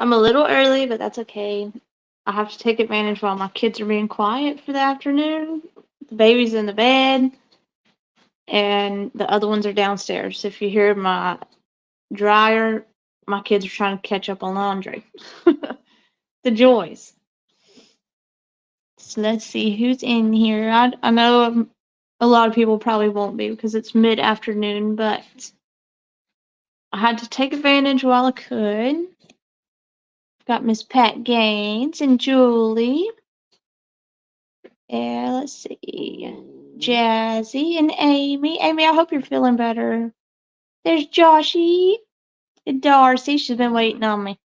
I'm a little early, but that's okay. I have to take advantage while my kids are being quiet for the afternoon. The baby's in the bed, and the other ones are downstairs. If you hear my dryer, my kids are trying to catch up on laundry. The joys. So let's see who's in here. I know a lot of people probably won't be because it's mid-afternoon, but I had to take advantage while I could. Got Miss Pat Gaines and Julie. And let's see. Jazzy and Amy. Amy, I hope you're feeling better. There's Joshy and Darcy. She's been waiting on me.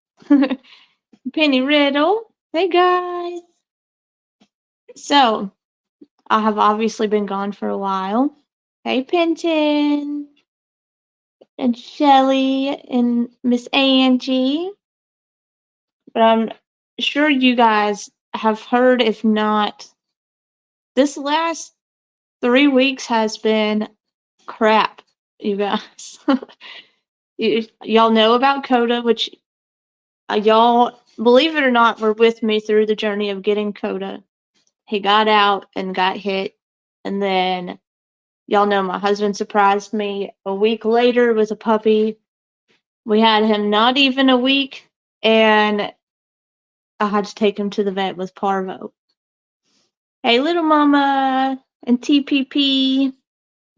Penny Riddle. Hey, guys. So, I have obviously been gone for a while. Hey, Penton. And Shelly and Miss Angie. But I'm sure you guys have heard, if not, this last 3 weeks has been crap, you guys. Y'all know about Coda, which y'all, believe it or not, were with me through the journey of getting Coda. He got out and got hit, and then y'all know my husband surprised me a week later with a puppy. We had him not even a week, and I had to take him to the vet with Parvo. Hey, little mama and TPP.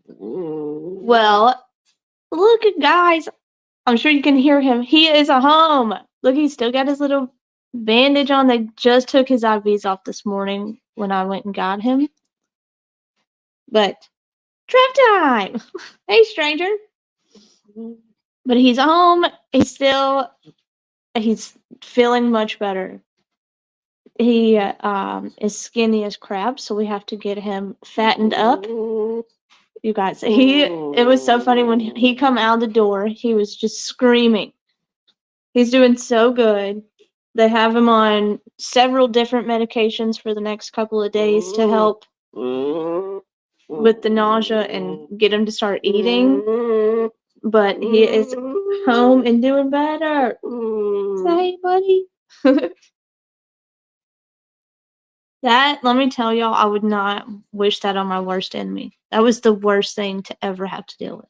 Well, look at guys. I'm sure you can hear him. He is home. Look, he's still got his little bandage on. They just took his IVs off this morning when I went and got him. But trap time. Hey, stranger. But he's home. He's feeling much better. He is skinny as crap, so we have to get him fattened up. You guys, it was so funny when he come out the door, he was just screaming. He's doing so good. They have him on several different medications for the next couple of days to help with the nausea and get him to start eating. But he is home and doing better. Say, buddy. That, let me tell y'all, I would not wish that on my worst enemy. That was the worst thing to ever have to deal with.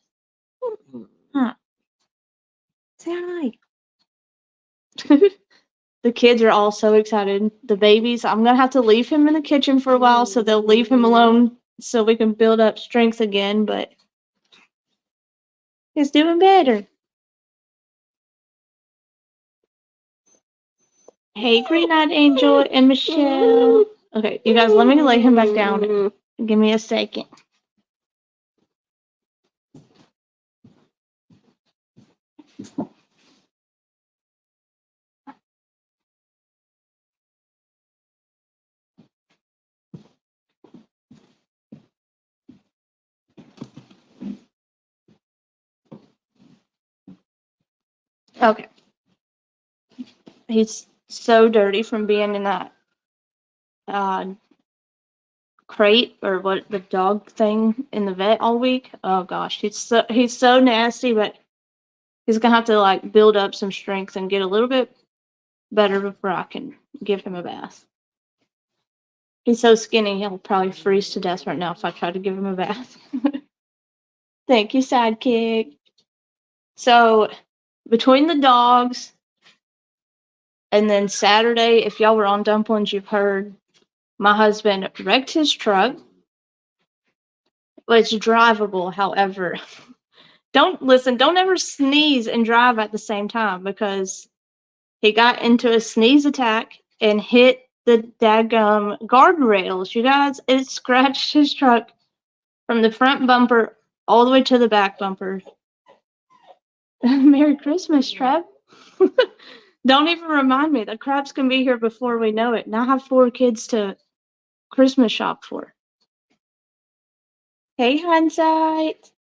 Huh. Say hi. The kids are all so excited. The babies, I'm going to have to leave him in the kitchen for a while, so they'll leave him alone so we can build up strength again, but he's doing better. Hey, Green-Eyed Angel and Michelle. Okay, you guys, let me lay him back down. Give me a second. Okay. He's so dirty from being in that crate or what, the dog thing in the vet all week. Oh gosh, he's so nasty, but he's gonna have to like build up some strength and get a little bit better before I can give him a bath. He's so skinny, he'll probably freeze to death right now if I try to give him a bath. Thank you, sidekick. So, between the dogs and then Saturday, if y'all were on Dumplings, you've heard my husband wrecked his truck. It's drivable, however. Don't ever sneeze and drive at the same time because he got into a sneeze attack and hit the daggum guardrails. You guys, it scratched his truck from the front bumper all the way to the back bumper. Merry Christmas, Trev. Don't even remind me. The crabs can be here before we know it. And I have 4 kids to Christmas shop for. Hey, hindsight.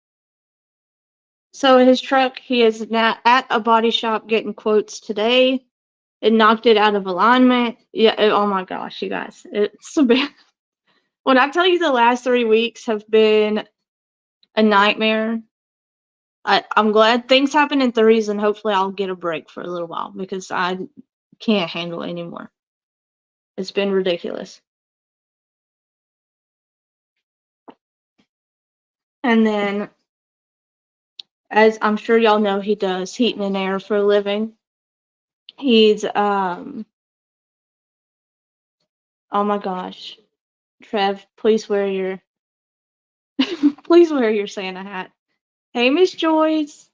So his truck, he is now at a body shop getting quotes today. It knocked it out of alignment. Yeah, oh my gosh, you guys. It's a bit. When I tell you the last 3 weeks have been a nightmare, I'm glad things happen in threes and hopefully I'll get a break for a little while because can't handle anymore. It's been ridiculous. And then, as I'm sure y'all know, he does heating and air for a living. He's oh my gosh. Trev, please wear your please wear your Santa hat. Hey, Miss Joyce.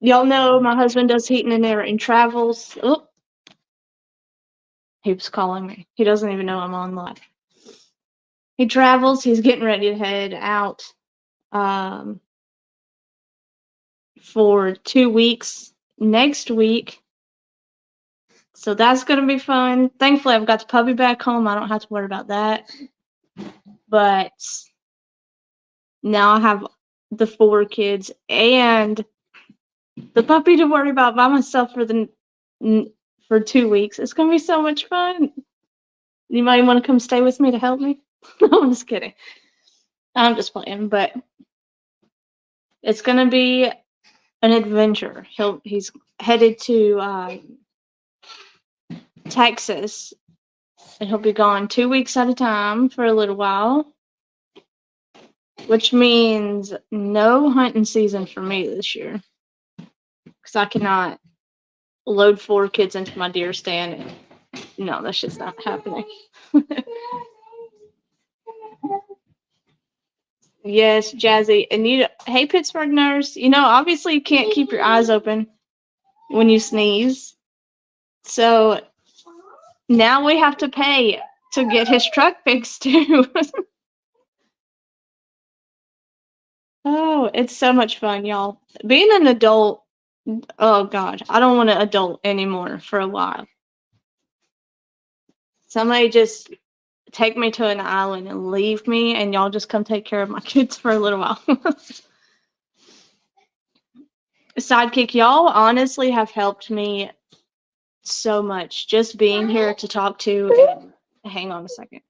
Y'all know my husband does heating and air and travels. Oh, he was calling me. He doesn't even know I'm on live. He travels. He's getting ready to head out um, for 2 weeks next week. So that's going to be fun. Thankfully, I've got the puppy back home. I don't have to worry about that. But now I have the 4 kids and the puppy to worry about by myself for 2 weeks. It's going to be so much fun. You might want to come stay with me to help me. No, I'm just kidding. I'm just playing, but it's going to be an adventure. He's headed to Texas, and he'll be gone 2 weeks at a time for a little while, which means no hunting season for me this year, because I cannot load 4 kids into my deer stand. No, that's just not happening. Yes, Jazzy. And hey, Pittsburgh nurse, obviously you can't keep your eyes open when you sneeze. So now we have to pay to get his truck fixed too. Oh, it's so much fun, y'all. Being an adult, oh God, I don't want to adult anymore for a while. Somebody just take me to an island and leave me, and y'all just come take care of my kids for a little while. Sidekick, y'all honestly have helped me so much. Just being here to talk to and hang on a second.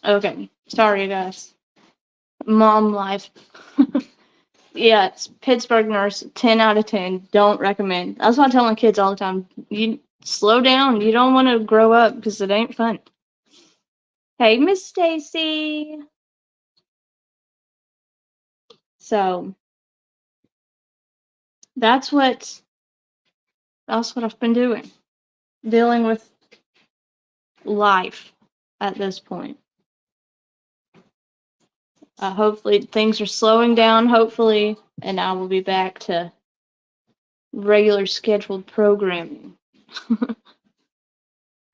Okay, sorry guys. Mom life. Yeah, it's Pittsburgh nurse, 10 out of 10. Don't recommend. That's what I tell my kids all the time. You slow down. You don't want to grow up because it ain't fun. Hey, Miss Stacy. So that's what I've been doing. Dealing with life at this point. Hopefully things are slowing down, hopefully, and I will be back to regular scheduled programming.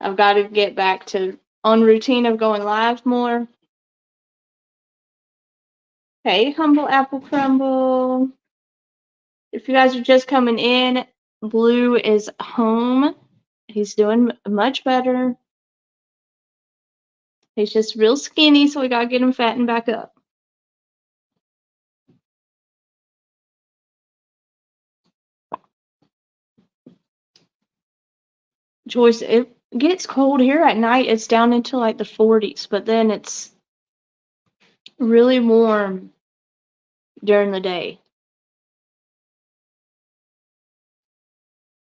I've got to get back to on routine of going live more. Hey, Humble Apple Crumble. If you guys are just coming in, Blue is home. He's doing much better. He's just real skinny, so we gotta get him fattened back up. Joyce, it gets cold here at night. It's down into like the 40s, but then it's really warm during the day.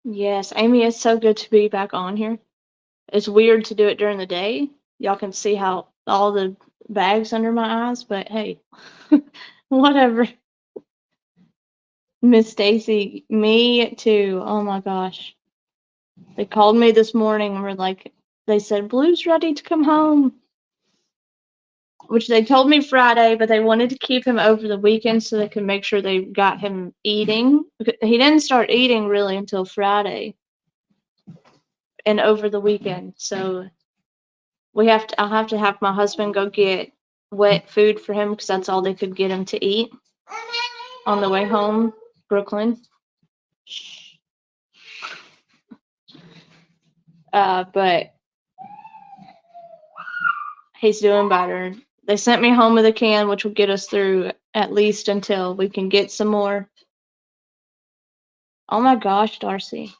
Yes, Amy, it's so good to be back on here. It's weird to do it during the day. Y'all can see how all the bags under my eyes, but hey, whatever. Miss Stacy, me too. Oh my gosh. They called me this morning and were like, they said, Blue's ready to come home. Which they told me Friday, but they wanted to keep him over the weekend so they could make sure they got him eating. He didn't start eating really until Friday and over the weekend. So I'll have to have my husband go get wet food for him because that's all they could get him to eat on the way home, Brooklyn. But he's doing better. They sent me home with a can, which will get us through at least until we can get some more. Oh my gosh, Darcy.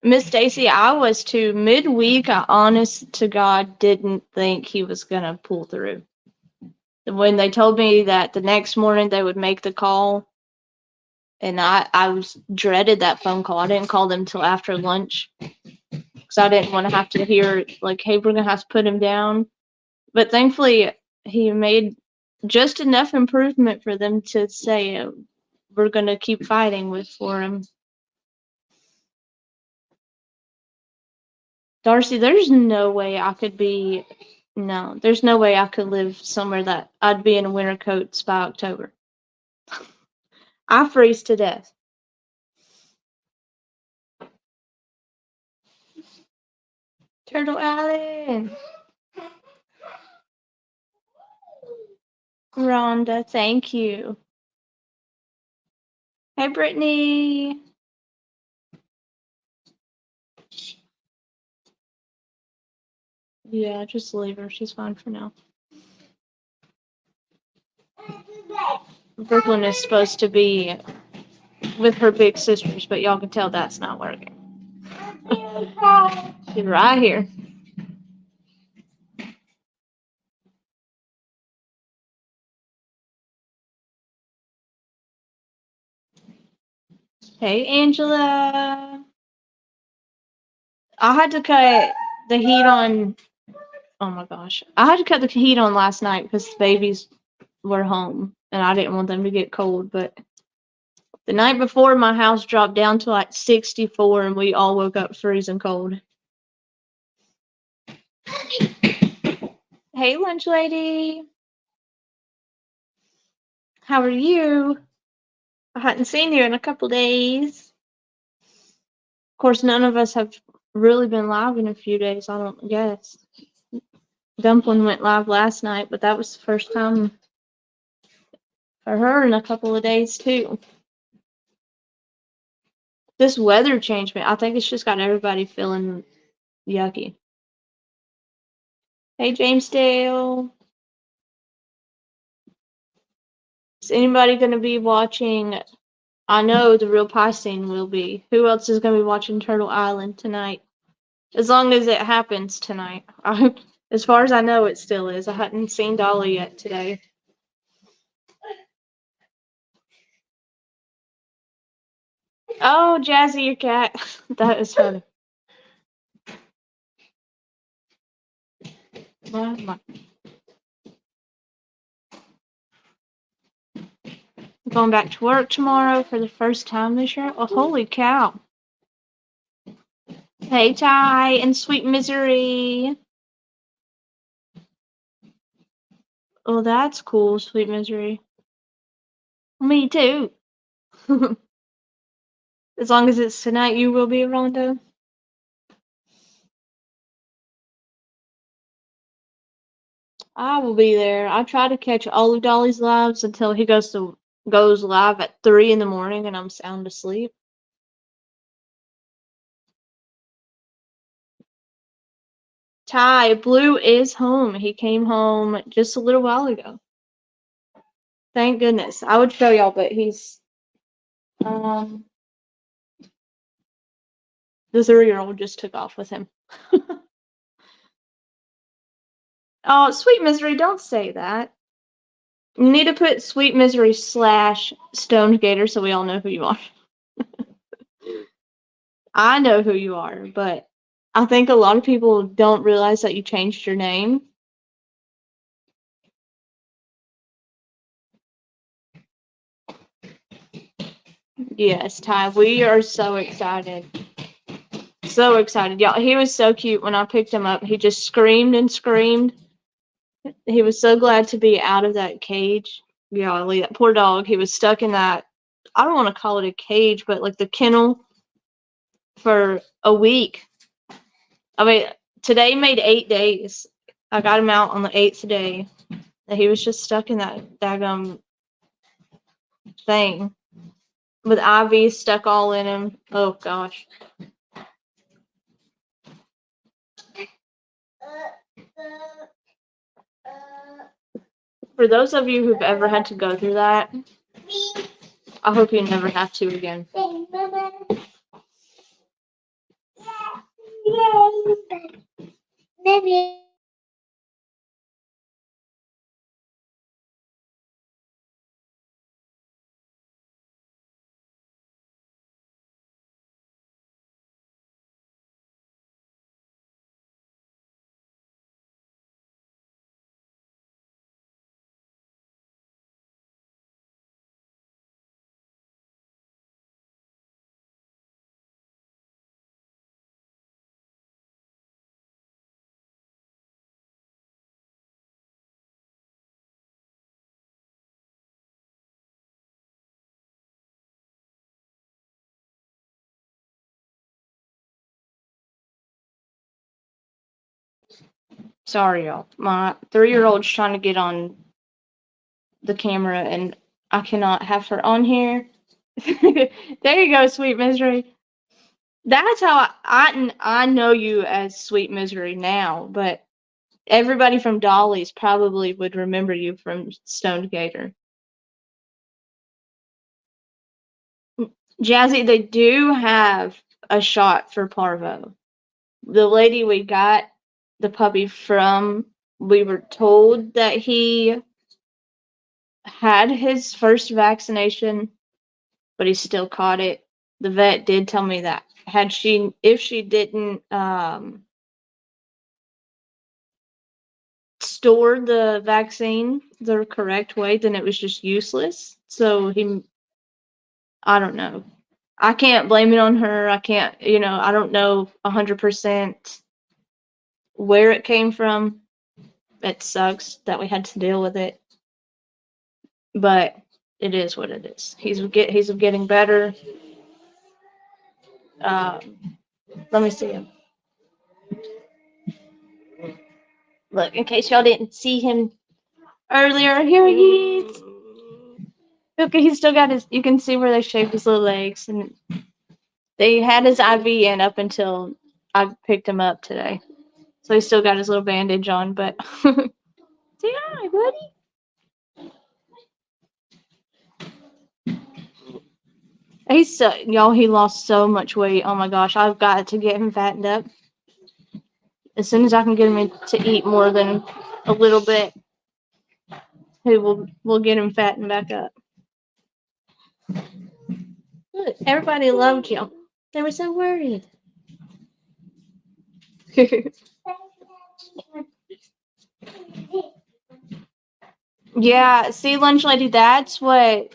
Miss Stacy, I was too. Midweek, I honest to God didn't think he was gonna pull through. When they told me that the next morning they would make the call, and I was dreaded that phone call. I didn't call them till after lunch because I didn't want to have to hear like, "Hey, we're gonna have to put him down." But thankfully, he made just enough improvement for them to say we're gonna keep fighting with for him. Darcy, there's no way I could be. No, there's no way I could live somewhere that I'd be in a winter coats by October. I freeze to death. Turtle Island. Rhonda, thank you. Hey, Brittany. Yeah, just leave her. She's fine for now. Brooklyn is supposed to be with her big sisters, but y'all can tell that's not working. She's right here. Hey, Angela. I had to cut the heat on. Oh my gosh. I had to cut the heat on last night because the babies were home and I didn't want them to get cold. But the night before, my house dropped down to like 64 and we all woke up freezing cold. Hey, lunch lady. How are you? I hadn't seen you in a couple days. Of course, none of us have really been live in a few days, I don't guess. Dumpling went live last night, but that was the first time for her in a couple of days, too. This weather changed me. I think it's just got everybody feeling yucky. Hey, James Dale. Is anybody going to be watching? I know the real pie scene will be. Who else is going to be watching Turtle Island tonight? As long as it happens tonight. As far as I know, it still is. I hadn't seen Dolly yet today. Oh, Jazzy, your cat. That is funny. Going back to work tomorrow for the first time this year. Oh, holy cow. Hey, Ty and Sweet Misery. Oh, that's cool, Sweet Misery. Me too. As long as it's tonight, you will be, Rondo. I will be there. I try to catch all of Dolly's lives until he goes live at 3 in the morning and I'm sound asleep. Ty, Blue is home. He came home just a little while ago. Thank goodness. I would show y'all, but he's the 3-year-old just took off with him. Oh, Sweet Misery, don't say that. You need to put Sweet Misery / Stoned Gator so we all know who you are. I know who you are, but I think a lot of people don't realize that you changed your name. Yes, Ty, we are so excited. So excited. Y'all, he was so cute when I picked him up. He just screamed and screamed. He was so glad to be out of that cage. Golly, that poor dog. He was stuck in that, I don't want to call it a cage, but like the kennel for a week. I mean, today made 8 days. I got him out on the 8th day. And he was just stuck in that daggum thing with IV stuck all in him. Oh gosh. For those of you who've ever had to go through that, I hope you never have to again. Sorry, y'all. My 3-year-old's trying to get on the camera, and I cannot have her on here. There you go, Sweet Misery. That's how I know you as Sweet Misery now, but everybody from Dolly's probably would remember you from Stoned Gator. Jazzy, they do have a shot for parvo. The lady we got the puppy from, we were told that he had his first vaccination, but he still caught it. The vet did tell me that if she didn't store the vaccine the correct way, then it was just useless. So I don't know. I can't blame it on her. I can't, I don't know 100% where it came from. It sucks that we had to deal with it, but it is what it is. He's getting better. Let me see him. Look, in case y'all didn't see him earlier, here he is. Okay, he's still got his. You can see where they shaved his little legs, and they had his IV in up until I picked him up today. So he's still got his little bandage on, but say hi, buddy. He lost so much weight. Oh my gosh, I've got to get him fattened up. As soon as I can get him to eat more than a little bit, we'll get him fattened back up. Look, everybody loved you. They were so worried. Yeah, see, Lunch Lady, that's kind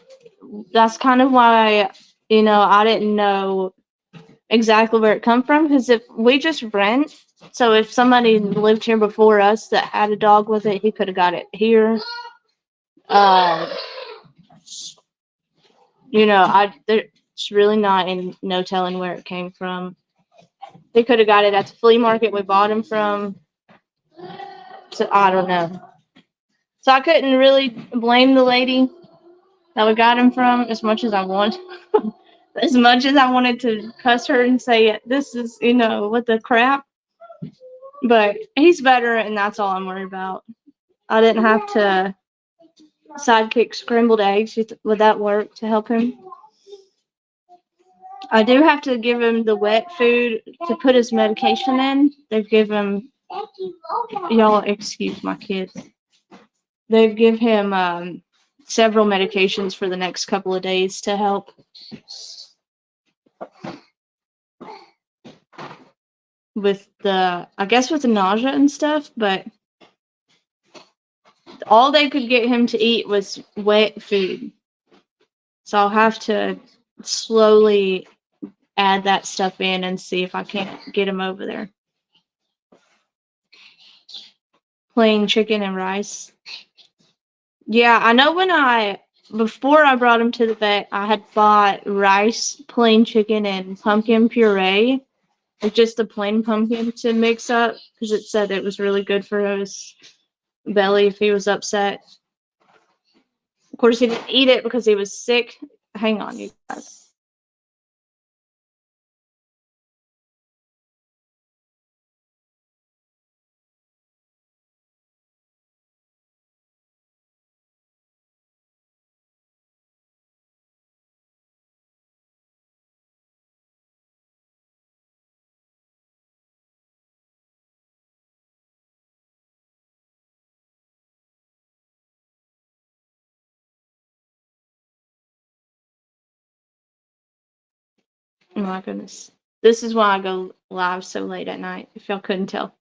of why, I didn't know exactly where it come from, because if we just rent, so if somebody lived here before us that had a dog with it, he could have got it here. There's really no telling where it came from. They could have got it at the flea market we bought him from. So I don't know. So I couldn't really blame the lady that we got him from as much as I want. As much as I wanted to cuss her and say, this is, what the crap. But he's better, and that's all I'm worried about. I didn't have to sidekick scrambled eggs. Would that work to help him? I do have to give him the wet food to put his medication in. They've given y'all excuse my kids. They've given him several medications for the next couple of days to help with I guess with the nausea and stuff, but all they could get him to eat was wet food. So I'll have to slowly add that stuff in and see if I can't get him over there. Plain chicken and rice. Yeah, I know before I brought him to the vet, I had bought rice, plain chicken, and pumpkin puree. Like just the plain pumpkin to mix up because it said it was really good for his belly if he was upset. Of course, he didn't eat it because he was sick. Hang on, you guys. Oh my goodness. This is why I go live so late at night, if y'all couldn't tell.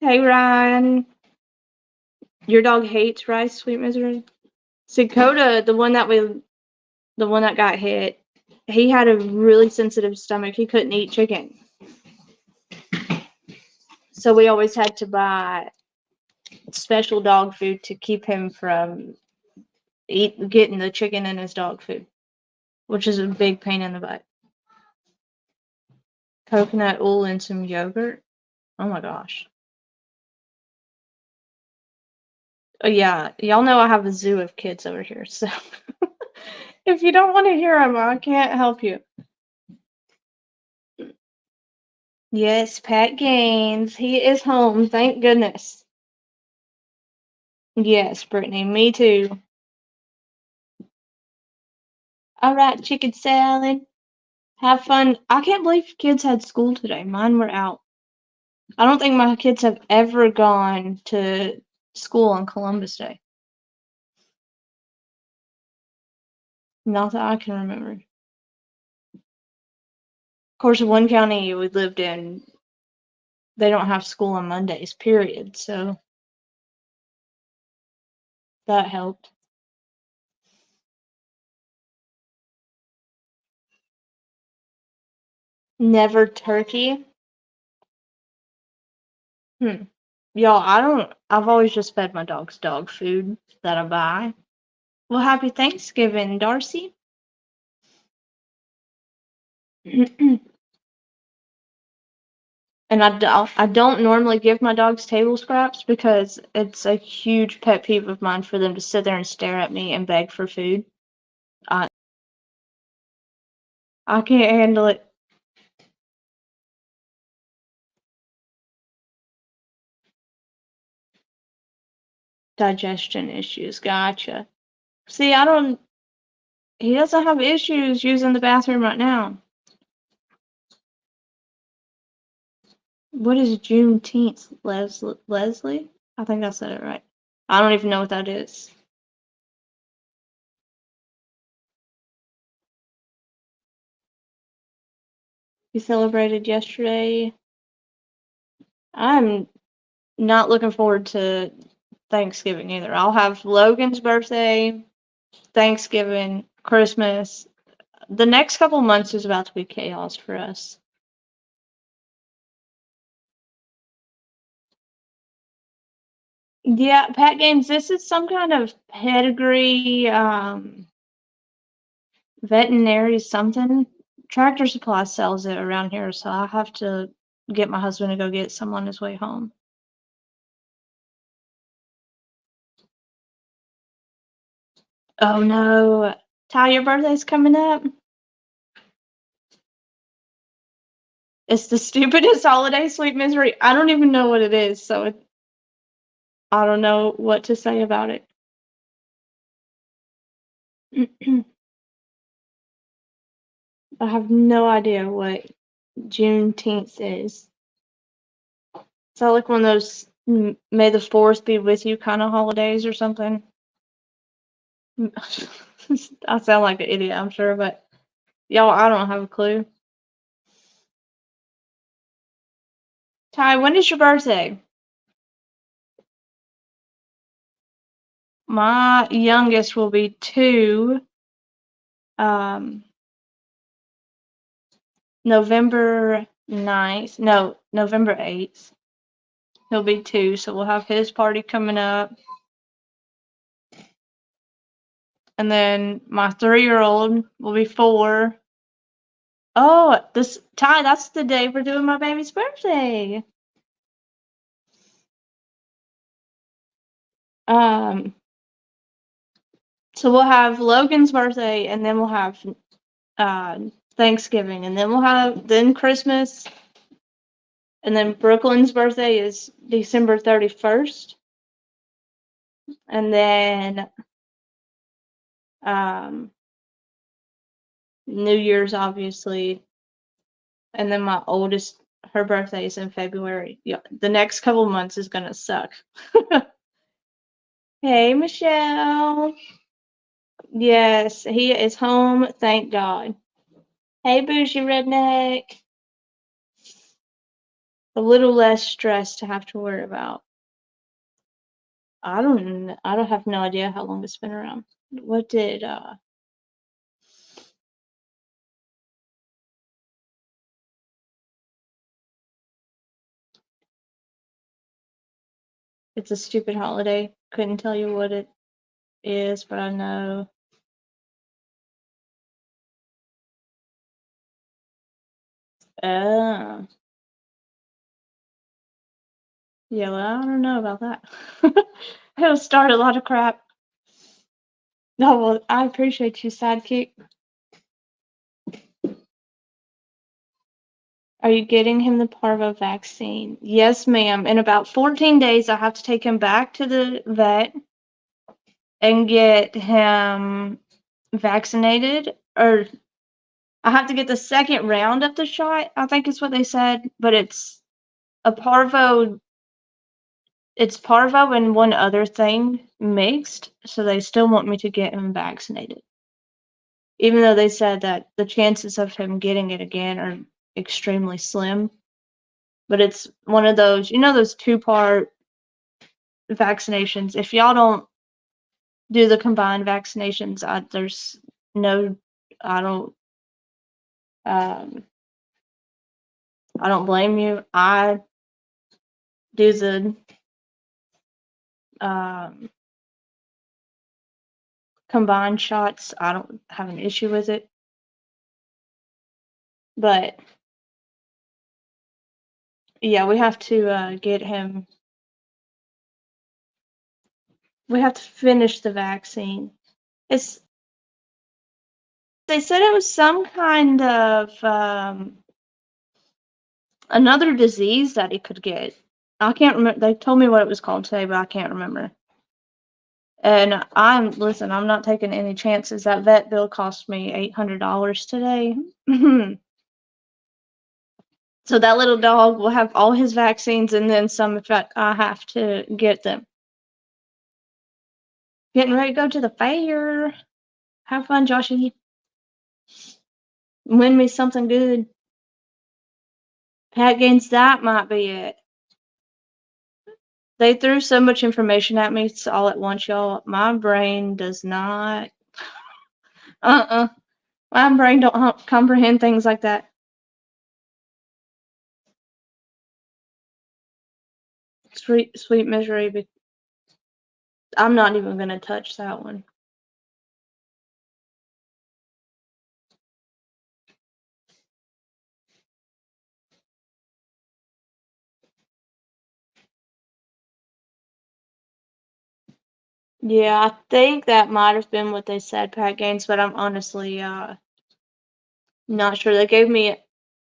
Hey, Ryan. Your dog hates rice, sweet misery? See, Coda, the one that got hit, he had a really sensitive stomach. He couldn't eat chicken. So we always had to buy special dog food to keep him from getting the chicken in his dog food, which is a big pain in the butt. Coconut oil and some yogurt. Oh my gosh. Oh yeah, y'all know I have a zoo of kids over here, so if you don't want to hear them, I can't help you. Yes, Pat Gaines. He is home, thank goodness. Yes, Brittany, me too. All right, chicken salad. Have fun. I can't believe kids had school today. Mine were out. I don't think my kids have ever gone to school on Columbus Day. Not that I can remember. Of course, in one county we lived in, they don't have school on Mondays, period. So that helped. Never turkey. Hmm. Y'all, I've always just fed my dogs dog food that I buy. Well, happy Thanksgiving, Darcy. And I don't normally give my dogs table scraps because it's a huge pet peeve of mine for them to sit there and stare at me and beg for food. I I can't handle it. Digestion issues. Gotcha. See, he doesn't have issues using the bathroom right now. What is Juneteenth, Leslie? I think I said it right. I don't even know what that is. You celebrated yesterday. I'm not looking forward to Thanksgiving either. I'll have Logan's birthday, Thanksgiving, Christmas. The next couple months is about to be chaos for us. Yeah, Pat Games, this is some kind of pedigree, veterinary something. Tractor Supply sells it around here, so I have to get my husband to go get some on his way home. Oh no. Ty, your birthday's coming up? It's the stupidest holiday, Sweet Misery. I don't even know what it is, so I don't know what to say about it. I have no idea what Juneteenth is. Is that like one of those May the 4th be with you kind of holidays or something? I sound like an idiot, I'm sure, but y'all, I don't have a clue. Ty, when is your birthday? My youngest will be 2, November 9th. No, November 8th. He'll be 2, so we'll have his party coming up. And then my 3-year-old will be 4. Oh, Ty, that's the day we're doing my baby's birthday. So we'll have Logan's birthday, and then we'll have Thanksgiving, and then we'll have Christmas, and then Brooklyn's birthday is December 31st, and then New Year's, obviously, and then my oldest, her birthday is in February. Yeah, the next couple months is gonna suck. Hey, Michelle. Yes, he is home, thank God. Hey, bougie redneck. A little less stress to have to worry about. I don't have no idea how long it's been around. What did it's a stupid holiday. Couldn't tell you what it is, but I know. Oh. Yeah, well, I don't know about that. It'll start a lot of crap. No, well, I appreciate you, sidekick. Are you getting him the parvo vaccine? Yes, ma'am. In about 14 days, I have to take him back to the vet and get him vaccinated. Or I have to get the second round of the shot, I think is what they said. But it's a parvo. It's parvo and one other thing mixed, so they still want me to get him vaccinated. Even though they said that the chances of him getting it again are extremely slim. But it's one of those, those 2-part vaccinations. If y'all don't do the combined vaccinations, there's no, I don't, I don't blame you. I do the combined shots. I don't have an issue with it. But yeah, we have to get him. We have to finish the vaccine. They said it was some kind of another disease that he could get. I can't remember. They told me what it was called today, but I can't remember. And listen, I'm not taking any chances. That vet bill cost me $800 today. So that little dog will have all his vaccines and then some if I have to get them. Getting ready to go to the fair. Have fun, Joshy. Win me something good. Pat Gaines, that might be it. They threw so much information at me all at once, y'all. My brain does not. My brain don't comprehend things like that. Sweet misery. I'm not even gonna touch that one. Yeah, I think that might have been what they said, Pat Gaines, but I'm honestly not sure. They gave me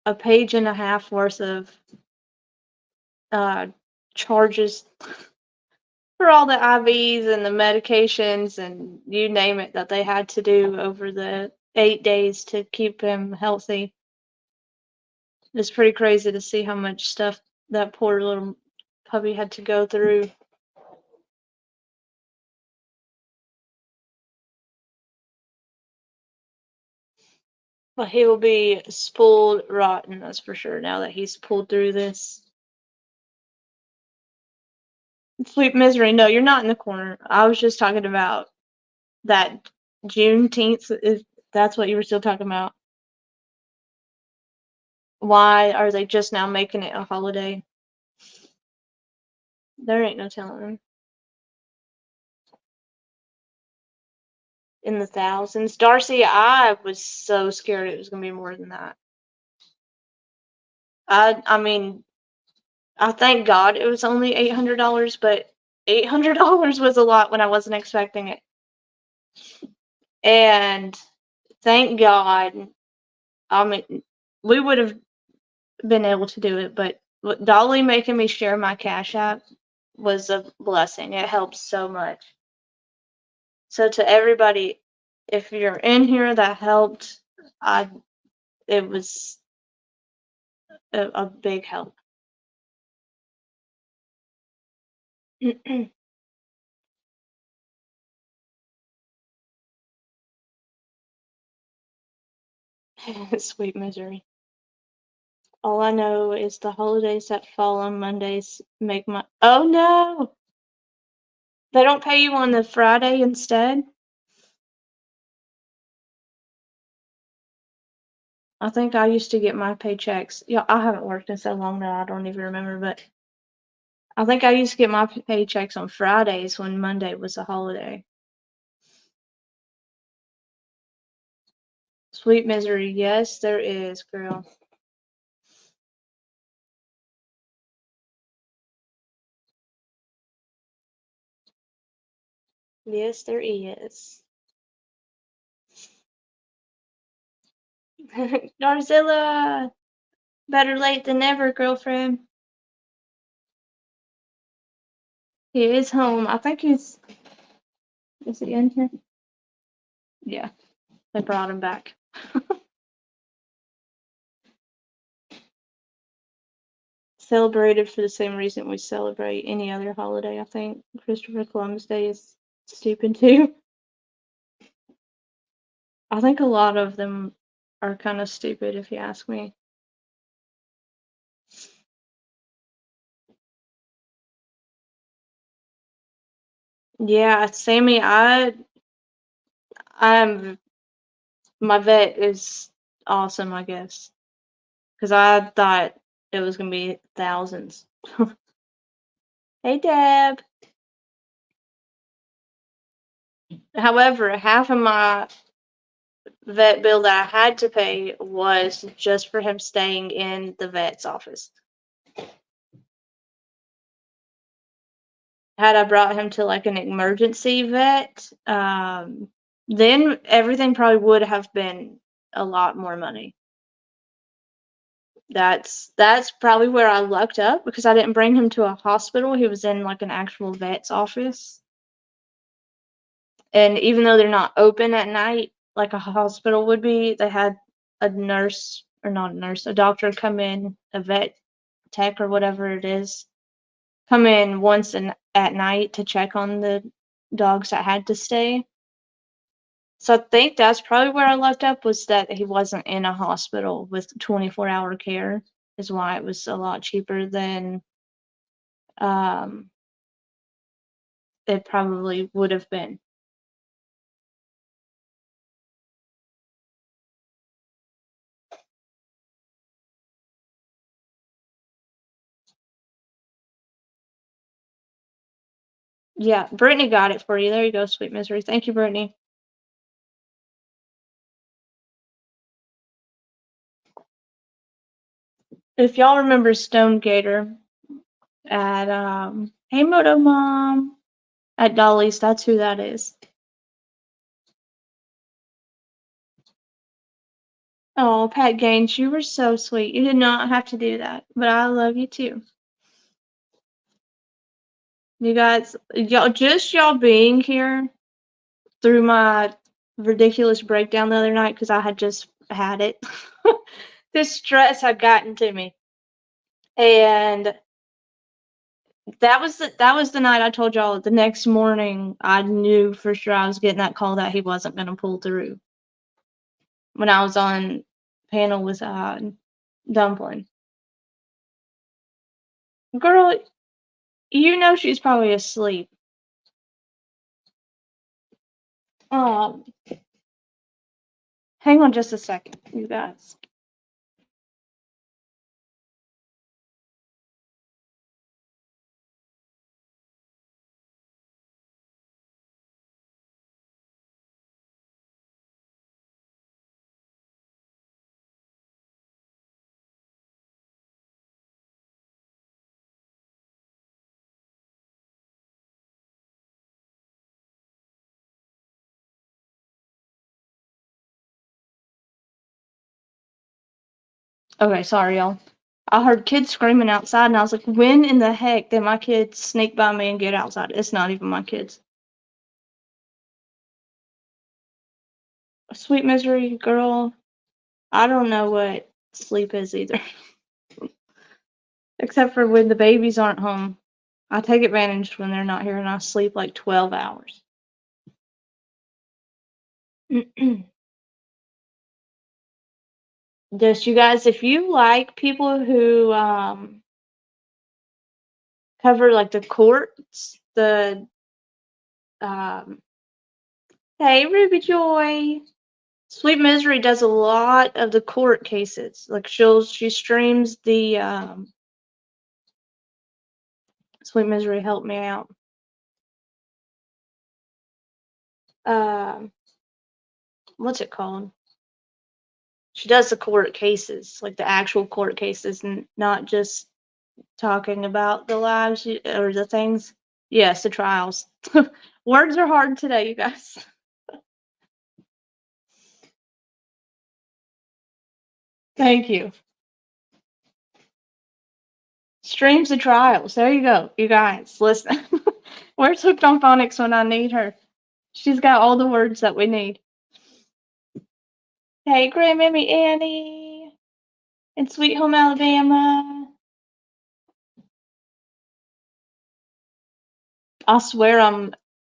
a page and a half worth of uh, charges for all the IVs and the medications and you name it that they had to do over the 8 days to keep him healthy. It's pretty crazy to see how much stuff that poor little puppy had to go through. But he will be spoiled rotten, that's for sure, now that he's pulled through this. Sweet misery. No, you're not in the corner. I was just talking about that Juneteenth, if that's what you were still talking about. Why are they just now making it a holiday? There ain't no telling. In the thousands. Darcy, I was so scared it was gonna be more than that. I mean, I thank God it was only $800, but $800 was a lot when I wasn't expecting it. And thank God, I mean, we would have been able to do it, but Dolly making me share my Cash App was a blessing. It helps so much. So to everybody, if you're in here that helped, it was a big help. Sweet misery. All I know is the holidays that fall on Mondays make my. Oh no! They don't pay you on the Friday instead? I think I used to get my paychecks. Yeah, I haven't worked in so long now, I don't even remember, but I think I used to get my paychecks on Fridays when Monday was a holiday. Sweet misery. Yes, there is, girl. Yes, there is. Narzilla! Better late than never, girlfriend. He is home. I think he's. Is he in here? Yeah, they brought him back. Celebrated for the same reason we celebrate any other holiday, I think. Christopher Columbus Day is stupid too. I think a lot of them are kind of stupid if you ask me. Yeah, Sammy, I'm my vet is awesome, I guess. Because I thought it was gonna be thousands. Hey Deb. However, half of my vet bill that I had to pay was just for him staying in the vet's office. Had I brought him to like an emergency vet, then everything probably would have been a lot more money. That's probably where I lucked up because I didn't bring him to a hospital. He was in like an actual vet's office. And even though they're not open at night like a hospital would be, they had a nurse or not a nurse, a doctor come in, a vet tech or whatever it is, come in once at night to check on the dogs that had to stay. So I think that's probably where I lucked up was that he wasn't in a hospital with 24-hour care is why it was a lot cheaper than um, it probably would have been. Yeah, Brittany got it for you. There you go, sweet misery. Thank you, Brittany. If y'all remember Stone Gator at Hey Moto Mom at Dolly's, that's who that is. Oh, Pat Gaines, you were so sweet. You did not have to do that, but I love you too. You guys, y'all being here through my ridiculous breakdown the other night because I had just had it. This stress had gotten to me, and that was the night I told y'all. The next morning, I knew for sure I was getting that call that he wasn't gonna pull through. When I was on panel with Dumpling, girl, you know she's probably asleep. Um, Hang on just a second, you guys. Okay, sorry, y'all. I heard kids screaming outside, and I was like, when in the heck did my kids sneak by me and get outside? It's not even my kids. Sweet misery, girl. I don't know what sleep is either. Except for when the babies aren't home. I take advantage when they're not here and I sleep like 12 hours. Just you guys, if you like people who cover like the courts, um hey Ruby Joy. Sweet Misery does a lot of the court cases. Like she streams the Sweet Misery help me out. Um what's it called? She does the court cases, like the actual court cases, and not just talking about the lives or the things. Yes, the trials. Words are hard today, you guys. Thank you. Streams the trials. There you go, you guys. Listen. Where's Hooked on Phonics when I need her? She's got all the words that we need. Hey, Grandmammy Annie in Sweet Home Alabama. I swear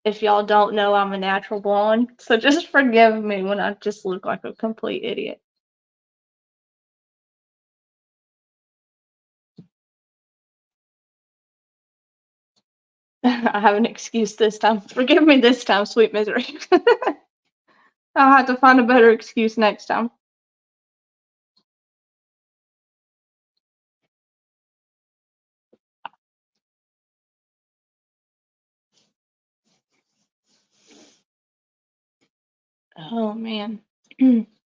if y'all don't know, I'm a natural blonde, so just forgive me when I just look like a complete idiot. I have an excuse this time. Forgive me this time, Sweet Misery. I'll have to find a better excuse next time. Oh man. Well,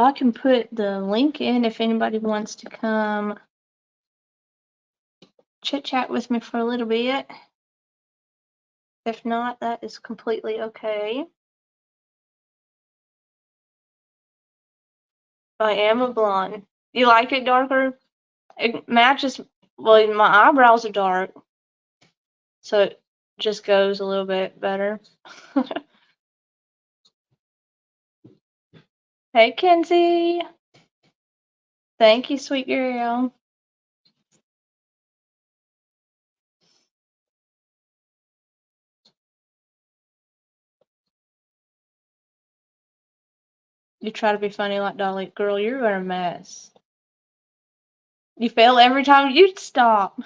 I can put the link in if anybody wants to come chit chat with me for a little bit. If not, that is completely okay. I am a blonde. You like it darker? It matches, well, my eyebrows are dark, so it just goes a little bit better. Hey, Kenzie. Thank you, sweet girl. You try to be funny like Dolly. Girl, you're a mess. You fail every time you stop.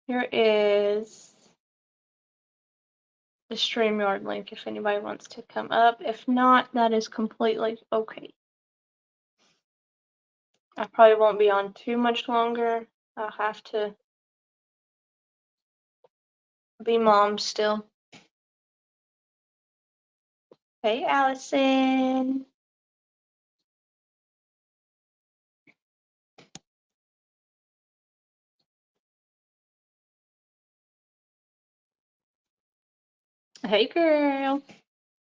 Here is the StreamYard link if anybody wants to come up. If not, that is completely okay. I probably won't be on too much longer. I'll have to be mom still. Hey, Allison. Hey, girl.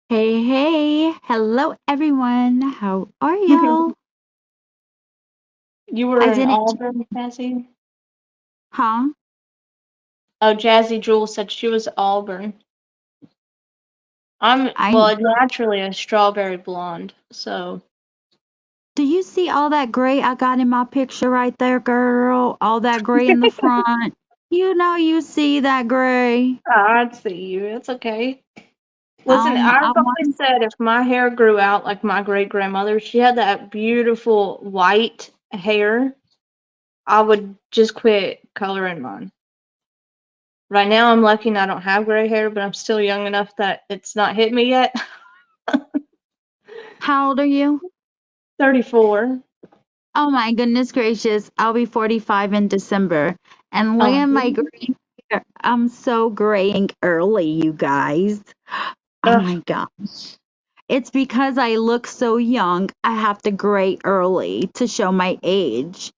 Hey, hey, hello everyone. How are y'all? You were I in didn't, Auburn, Jazzy? huh? Oh, Jazzy Jewel said she was Auburn. I'm, I well, naturally a strawberry blonde, so. Do you see all that gray I got in my picture right there, girl? All that gray in the front. You know you see that gray. I'd see you. It's okay. Listen, I I've want always said if my hair grew out like my great grandmother, she had that beautiful white hair, I would just quit coloring mine. Right now, I'm lucky and I don't have gray hair, but I'm still young enough that it's not hit me yet. How old are you? 34. Oh my goodness gracious. I'll be 45 in December. And look Oh, at my gray hair. I'm so graying early, you guys. Oh ugh. my God. It's because I look so young, I have to gray early to show my age.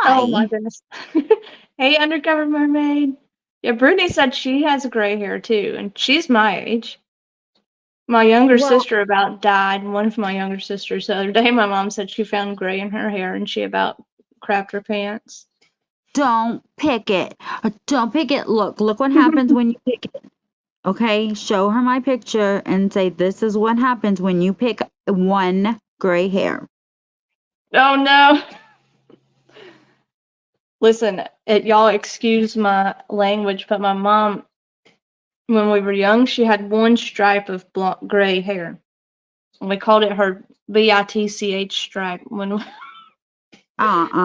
Oh my Why? goodness. Hey, undercover mermaid. Yeah, Brittany said she has gray hair too, and she's my age. My younger Well, sister about died. One of my younger sisters the other day, my mom said she found gray in her hair and she about crapped her pants. don't pick it. Don't pick it. Look what happens when you pick it. Okay? Show her my picture and say, this is what happens when you pick one gray hair. Oh no. Listen, y'all excuse my language, but my mom, when we were young, she had one stripe of gray hair. And we called it her BITCH stripe. When we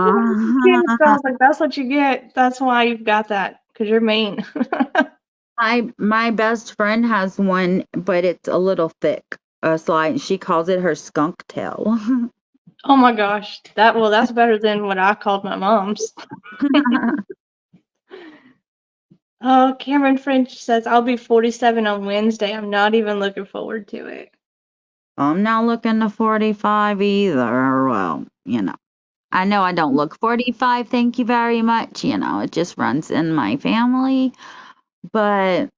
were kids, I Uh-uh. was like, that's what you get. That's why you've got that, because you're mean. My best friend has one, but it's a little thick. She calls it her skunk tail. Oh my gosh. That's better than what I called my mom's. Oh, Cameron French says, I'll be 47 on Wednesday. I'm not even looking forward to it. I'm not looking to 45 either. Well, I know I don't look 45, thank you very much. It just runs in my family. But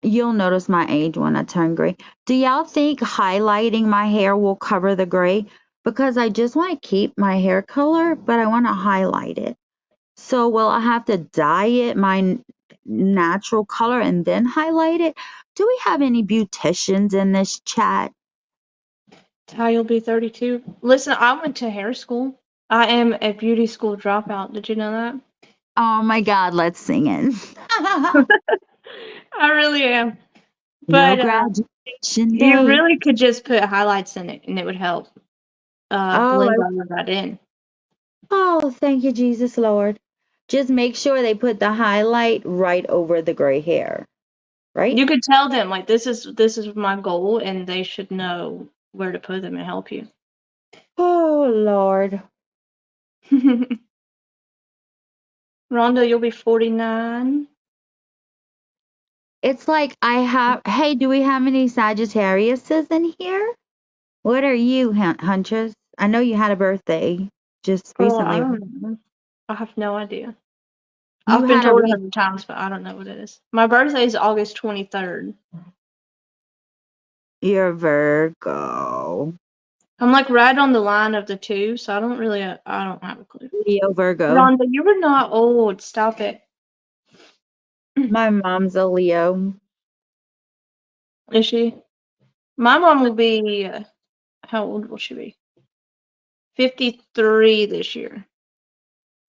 you'll notice my age when I turn gray. Do y'all think highlighting my hair will cover the gray? Because I just want to keep my hair color, but I want to highlight it. So will I have to dye it my natural color and then highlight it? Do we have any beauticians in this chat? Ty, you'll be 32. Listen, I went to hair school. I am a beauty school dropout. Did you know that? Oh my God, let's sing it. I really am. No But graduation you day. really could just put highlights in it and it would help blend Oh, all of that in. oh, thank you, Jesus Lord. Just make sure they put the highlight right over the gray hair, right? You could tell them like this is my goal and they should know where to put them and help you. Oh Lord. Rhonda, you'll be 49. It's like hey, do we have any Sagittariuses in here? What are you, Huntress? I know you had a birthday just Girl, I recently. don't know. I have no idea. You I've been had a told 100 times, but I don't know what it is. My birthday is August 23rd. you're Virgo. I'm like right on the line of the two, so I don't have a clue. Leo Virgo. Rhonda, you were not old. Stop it. My mom's a Leo. Is she? My mom will be, how old will she be? 53 this year.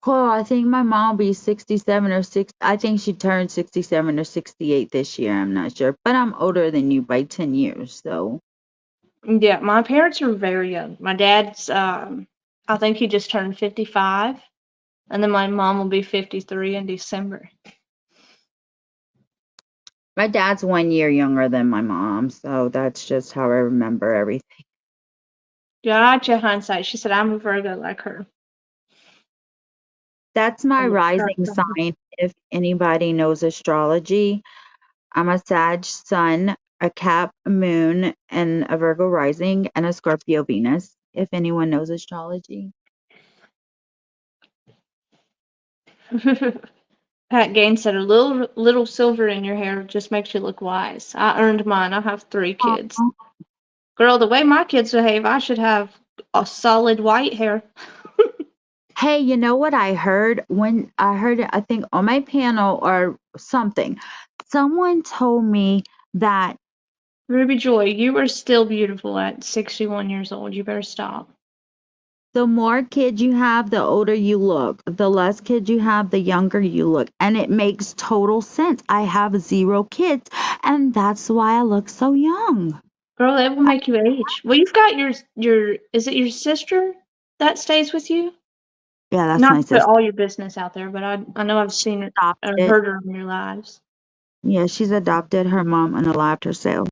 Oh, I think my mom will be 67 or 6. I think she turned 67 or 68 this year. I'm not sure. But I'm older than you by 10 years. So Yeah, my parents are very young. My dad's, I think he just turned 55, and then my mom will be 53 in December. my dad's 1 year younger than my mom. So that's just how I remember everything. Gotcha, hindsight. She said, I'm a Virgo like her. That's my I'm a rising Scorpio. sign. If anybody knows astrology, I'm a Sag sun, a Cap moon, and a Virgo rising, and a Scorpio Venus. If anyone knows astrology. Pat Gaines said a little silver in your hair just makes you look wise. I earned mine. I have 3 kids. Aw. Girl, the way my kids behave, I should have a solid white hair. Hey, you know what I heard when I heard it, I think on my panel or something. Someone told me that Ruby Joy, you are still beautiful at 61 years old. You better stop. the more kids you have, the older you look. The less kids you have, the younger you look. And it makes total sense. I have 0 kids, and that's why I look so young. Girl, that will make you age. Well, you've got your is it your sister that stays with you? Yeah, that's Not my to put sister. all your business out there, but I know I've She seen it or adopted. heard her in your lives. Yeah, she's adopted her mom unalived herself.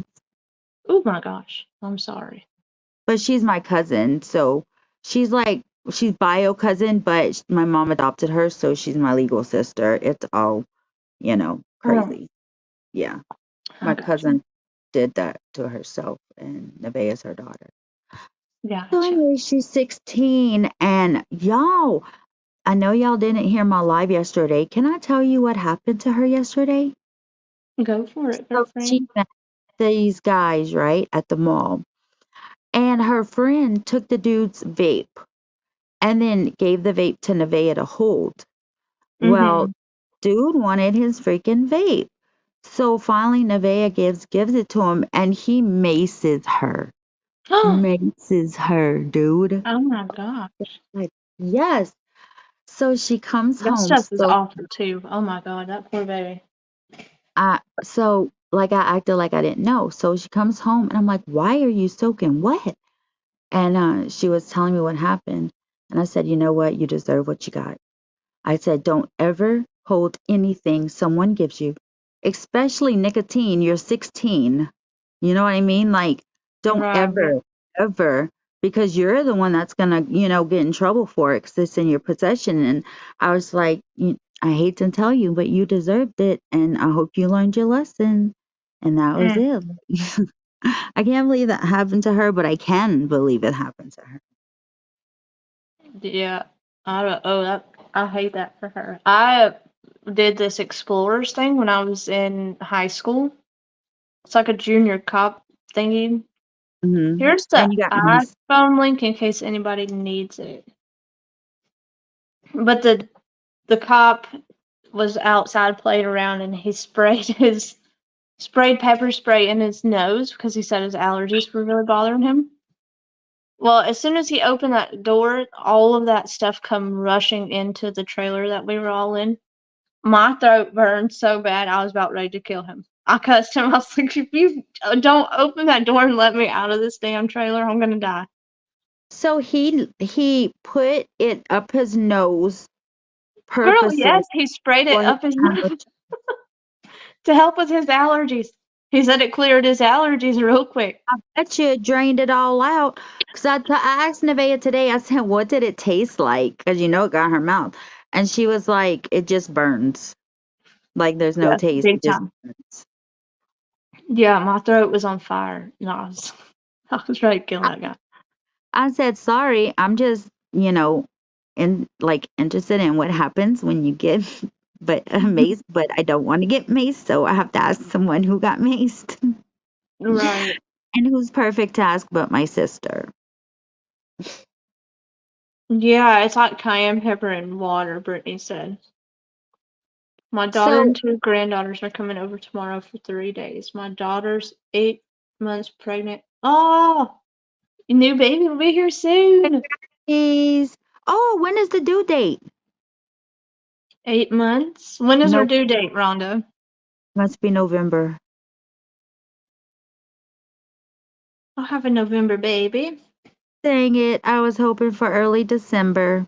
Oh my gosh, I'm sorry. But she's my cousin, so she's like she's bio cousin, but my mom adopted her, so she's my legal sister. It's all, Oh, crazy. Yeah, I my gotcha. cousin did that to herself, and Nevaeh's her daughter. So Gotcha. anyway, she's 16, and y'all, I know y'all didn't hear my live yesterday. Can I tell you what happened to her yesterday? Go for it, So she girlfriend. met these guys, right, at the mall, and her friend took the dude's vape and then gave the vape to Nevaeh to hold. Well, Mm-hmm. dude wanted his freaking vape. So finally Nevaeh gives it to him and he maces her. Oh Maces her, dude. my gosh. Like, yes. So she comes That home. stuff is So awful too. Oh my god, that poor baby. I acted like I didn't know. So she comes home and I'm like, why are you soaking wet? And she was telling me what happened. And I said, you know what? You deserve what you got. I said, don't ever hold anything someone gives you, especially nicotine. You're 16. You know what I mean? Like, don't Right. ever, because you're the one that's going to, get in trouble for it because it's in your possession. And I was like, I hate to tell you, but you deserved it. And I hope you learned your lesson. And that was Mm, it. I can't believe that happened to her, but I can believe it happened to her. yeah. I don't. Oh, that I hate that for her. I did this explorers thing when I was in high school. It's like a junior cop thingy. Here's the And you got nice. iPhone link in case anybody needs it. But the cop was outside playing around and he sprayed pepper spray in his nose because he said his allergies were really bothering him. Well, as soon as he opened that door, all of that stuff come rushing into the trailer that we were all in. My throat burned so bad, I was about ready to kill him. I cussed him. I was like, if you don't open that door and let me out of this damn trailer, I'm gonna die. So he put it up his nose Girl, purposely yes, he sprayed it for his up his nose allergy. to help with his allergies. He said it cleared his allergies real quick. I bet you it drained it all out. Cause I asked Nevaeh today, I said, what did it taste like? Cause it got in her mouth. And she was like, it just burns. Like there's no Yeah, taste. big It just time. burns. Yeah, my throat was on fire. No, I was ready to kill I, that guy. I said, sorry, I'm just, interested in what happens when you get maced, but I don't want to get maced, so I have to ask someone who got maced. Right. And who's perfect to ask but my sister. Yeah, it's like cayenne pepper and water, Brittany said. My daughter and So 2 granddaughters are coming over tomorrow for 3 days. My daughter's 8 months pregnant. Oh, your new baby will be here soon. is when is the due date? 8 months? When is her Nope, due date, Rhonda? must be November. I'll have a November baby. Dang it, I was hoping for early December.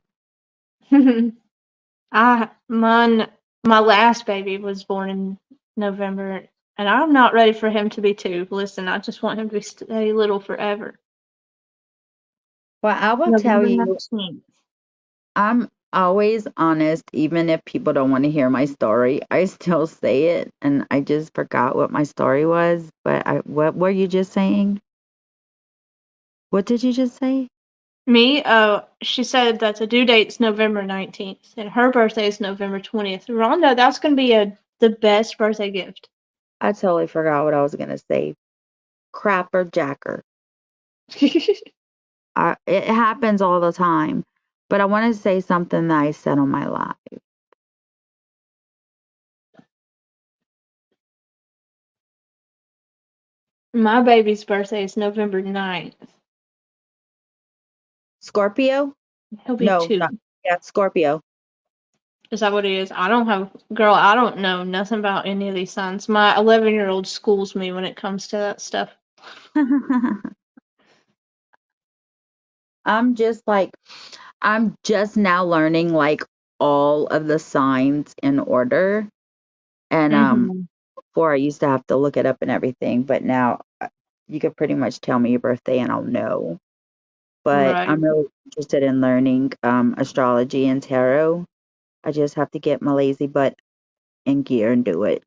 My last baby was born in November, and I'm not ready for him to be 2. Listen, I just want him to stay little forever. Well, I will tell November you, 19th. I'm always honest, even if people don't want to hear my story. I still say it, and I just forgot what my story was. But what were you just saying? What did you just say? Me, she said that the due date's November 19th, and her birthday is November 20th. Rhonda, that's gonna be the best birthday gift. I totally forgot what I was gonna say. Crapper jacker. It happens all the time. But I want to say something that I said on my live. My baby's birthday is November 9th. Scorpio? He'll be No, not 2. yeah, Scorpio. Is that what it is? I don't know nothing about any of these signs. My 11-year-old schools me when it comes to that stuff. I'm just like I'm just now learning like all of the signs in order. And Mm-hmm. before I used to have to look it up and everything, but now you could pretty much tell me your birthday and I'll know. But Right. I'm really interested in learning astrology and tarot. I just have to get my lazy butt in gear and do it.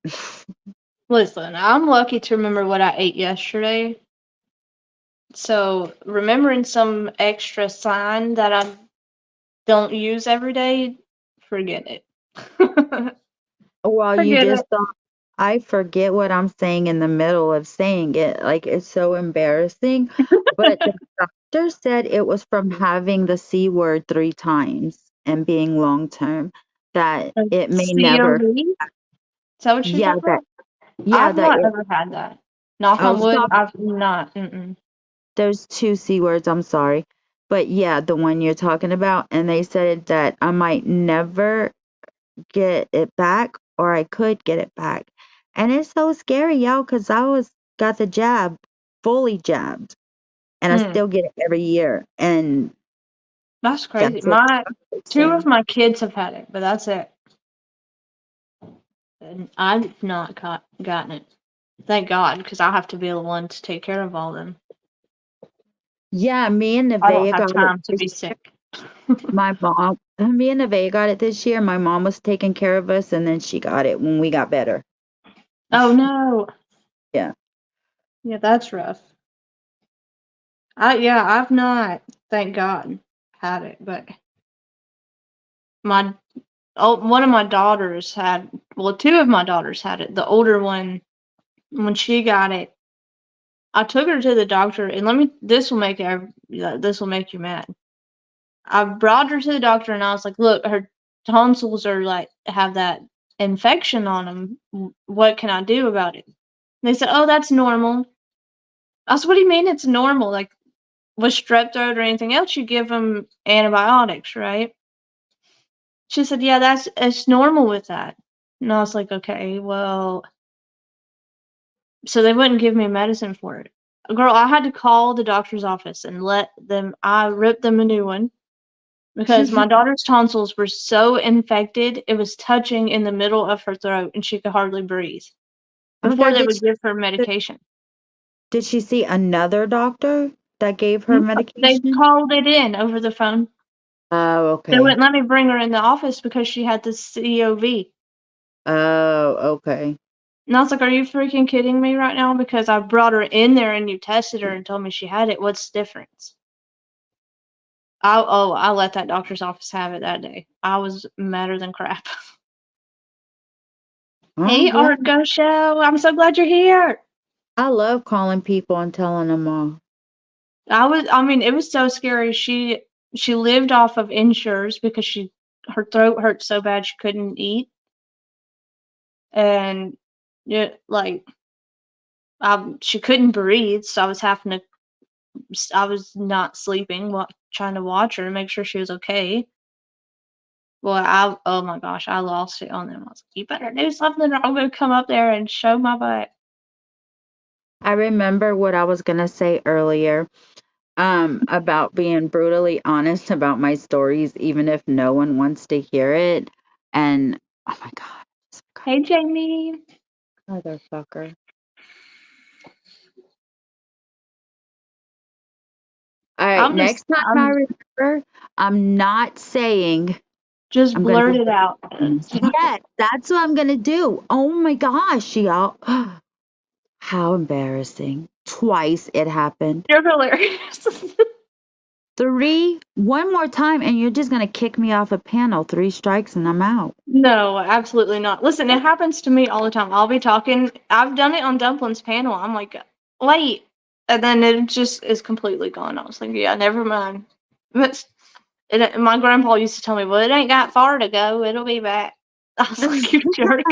Listen, I'm lucky to remember what I ate yesterday. So remembering some extra sign that I don't use every day, forget it. Well, you Forget just it. thought I forget what I'm saying in the middle of saying it. Like it's so embarrassing. But the doctor said it was from having the C word 3 times and being long term that it may never. COV? Is that what you're Yeah, talking that about? yeah, I've that not it, ever had that. Knock I on was wood, talking. I've not. Mm-mm. There's 2 C words. I'm sorry, but yeah, the one you're talking about, and they said that I might never get it back or I could get it back. And it's so scary, y'all, because I was got the jab, fully jabbed, and I Mm, still get it every year. And that's crazy. that's what the My doctors two of say. my kids have had it, but that's it. And I've not gotten it. Thank God, because I have to be the one to take care of all them. Yeah, me and I don't Nevaeh have got it time to this be sick. my mom me and Nevaeh got it this year. My mom was taking care of us and then she got it when we got better. Oh no. Yeah. Yeah, that's rough. I've not, thank God, had it, but my one of my daughters had, well, two of my daughters had it. The older one, when she got it, I took her to the doctor, and this will make you mad. I brought her to the doctor, and I was like, "Look, her tonsils are like have that infection on them. What can I do about it?" And they said, "Oh, that's normal." I said, "What do you mean it's normal? Like with strep throat or anything else, you give them antibiotics, right?" She said, "Yeah, it's normal with that." And I was like, "Okay, well," so they wouldn't give me medicine for it. Girl, I had to call the doctor's office and I ripped them a new one because my daughter's tonsils were so infected, it was touching in the middle of her throat and she could hardly breathe Oh, before God, they would give her medication. did she see another doctor that gave her They medication? called it in over the phone. Oh, They okay. wouldn't let me bring her in the office because she had the COV. Oh, okay. And I was like, "Are you freaking kidding me right now? Because I brought her in there and you tested her and told me she had it. What's the difference?" I let that doctor's office have it that day. I was madder than crap. Oh, Hey, well, Art Go Show. I'm so glad you're here. I love calling people and telling them all. I mean, it was so scary. She lived off of Ensures because her throat hurt so bad she couldn't eat. And yeah, like she couldn't breathe, so I was not sleeping, trying to watch her and make sure she was okay. Well, oh my gosh, I lost it on them. I was like, "You better do something or I'm gonna come up there and show my butt." I remember what I was gonna say earlier, about being brutally honest about my stories, even if no one wants to hear it. And oh my God, I just Hey, Jamie. forgot. Motherfucker. All right, next time I I'm remember, I'm not saying just I'm gonna blurt be it out. honest. Yes, that's what I'm gonna do. Oh my gosh, y'all. How embarrassing. Twice it happened. You're hilarious. 3, one more time, and you're just gonna kick me off a panel. 3 strikes and I'm out. No, absolutely not. Listen, it happens to me all the time. I'll be talking. I've done it on Dumpling's panel. I'm like, wait, and then it just is completely gone. I was like, yeah, never mind. But my grandpa used to tell me, well, it ain't got far to go. It'll be back. I was like, you jerk.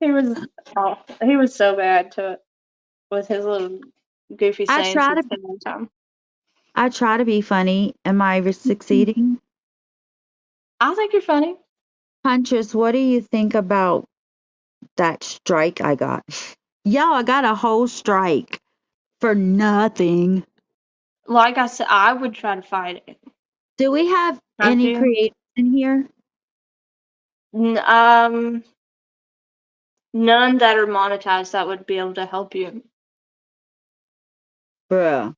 He was he was so bad to it with his little goofy I sayings try he'd to say all the time. I try to be funny. Am I succeeding? I think you're funny. Huntress, what do you think about that strike I got? Yo, I got a whole strike for nothing. Like I said, I would try to fight it. Do we have Have any you? creators in here? Um, none that are monetized that would be able to help you. Bruh.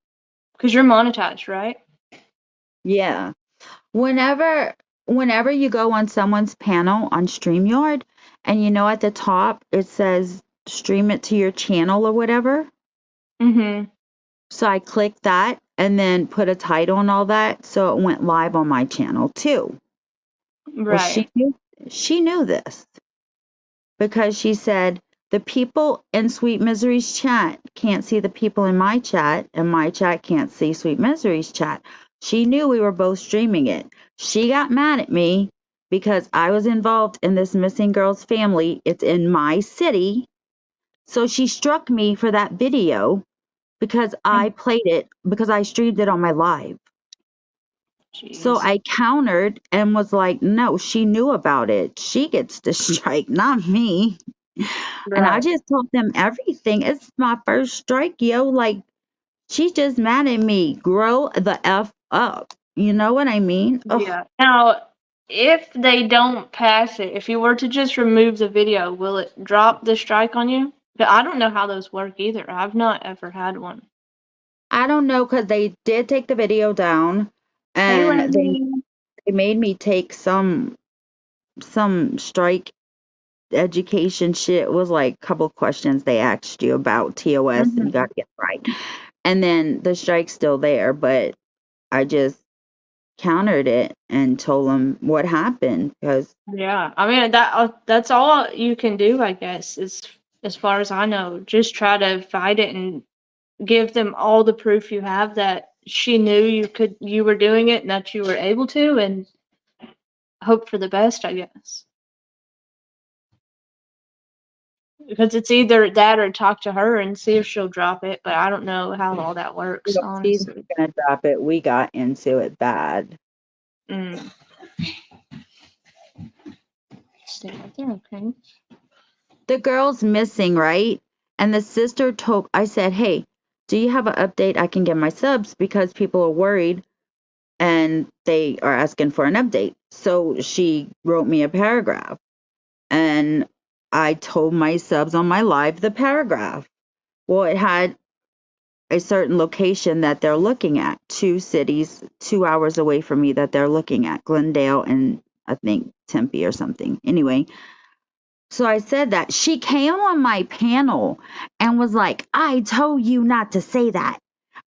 Because you're monetized, right? Yeah. Whenever you go on someone's panel on StreamYard and you know at the top it says stream it to your channel or whatever. Mm-hmm. So I clicked that and then put a title and all that. So it went live on my channel too. Well, Right. she knew this because she said the people in Sweet Misery's chat can't see the people in my chat, and my chat can't see Sweet Misery's chat. She knew we were both streaming it. She got mad at me because I was involved in this missing girl's family. It's in my city. So she struck me for that video because I played it because I streamed it on my live. So Jeez. I countered and was like, no, she knew about it. She gets the strike, not me. And I Right. just told them everything. It's my first strike, yo. Like, she's just mad at me. Grow the F up. You know what I mean? Ugh. Yeah. Now, if they don't pass it, if you were to just remove the video, will it drop the strike on you? But I don't know how those work either. I've not ever had one. I don't know because they did take the video down Hey, and Randy. they made me take some strike education shit. It was like a couple questions they asked you about TOS and you Mm-hmm. got to get it right. And then the strike's still there, but I just countered it and told them what happened because Yeah. I mean, that's all you can do, I guess, is as far as I know. Just try to fight it and give them all the proof you have that she knew you were doing it and that you were able to, and hope for the best, I guess. Because it's either that or talk to her and see if she'll drop it, but I don't know how all that works, she's honestly. gonna drop it. We got into it bad. Mm. Stay right there, okay? The girl's missing, right? And the sister told, I said, hey, do you have an update I can get my subs because people are worried and they are asking for an update. So she wrote me a paragraph and I told my subs on my live the paragraph. Well, it had a certain location that they're looking at, 2 cities 2 hours away from me that they're looking at, Glendale and I think Tempe or something. Anyway, so I said that. She came on my panel and was like, I told you not to say that.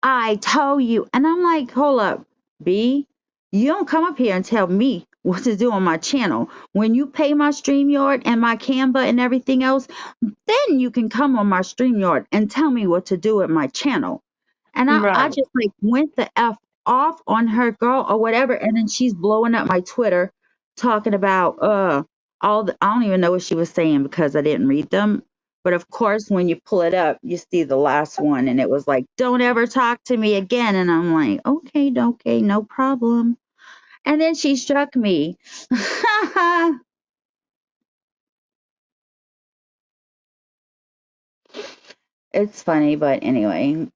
I told you. And I'm like, hold up, B, you don't come up here and tell me what to do on my channel. When you pay my StreamYard and my Canva and everything else, then you can come on my StreamYard and tell me what to do with my channel. And I Right. just like went the F off on her girl or whatever. And then she's blowing up my Twitter talking about I don't even know what she was saying because I didn't read them. But of course, when you pull it up, you see the last one, and it was like, "Don't ever talk to me again." And I'm like, "Okay, okay, no problem." And then she struck me. It's funny, but anyway,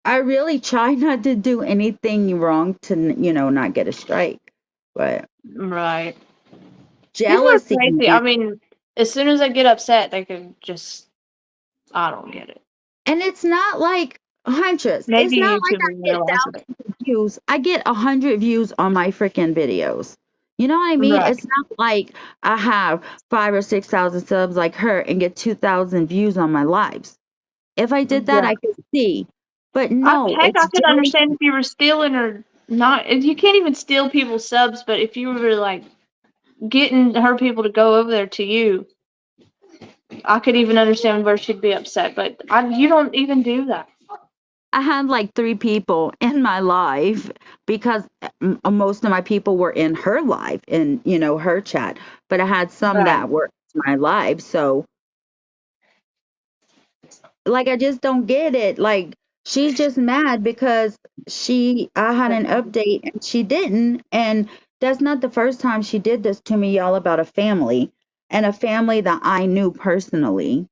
I really try not to do anything wrong to, not get a strike. But Right. People are jealousy, crazy. man. I mean, as soon as they get upset, they can just, I don't get it. And it's not like Huntress. It's Maybe not like YouTube I will get realize it. thousands of views. I get 100 views on my freaking videos. You know what I mean? Right. It's not like I have 5 or 6 thousand subs like her and get 2,000 views on my lives. If I did that, Yeah. I could see. But I, no, heck, it's I could just understand if you were stealing or not. You can't even steal people's subs, but if you were like getting her people to go over there to you, I could even understand where she'd be upset. But you don't even do that. I had like 3 people in my life because most of my people were in her life in, her chat, but I had some Right. that were in my life. So, like, I just don't get it. Like, she's just mad because I had an update and she didn't. And that's not the first time she did this to me, y'all, about a family and a family that I knew personally.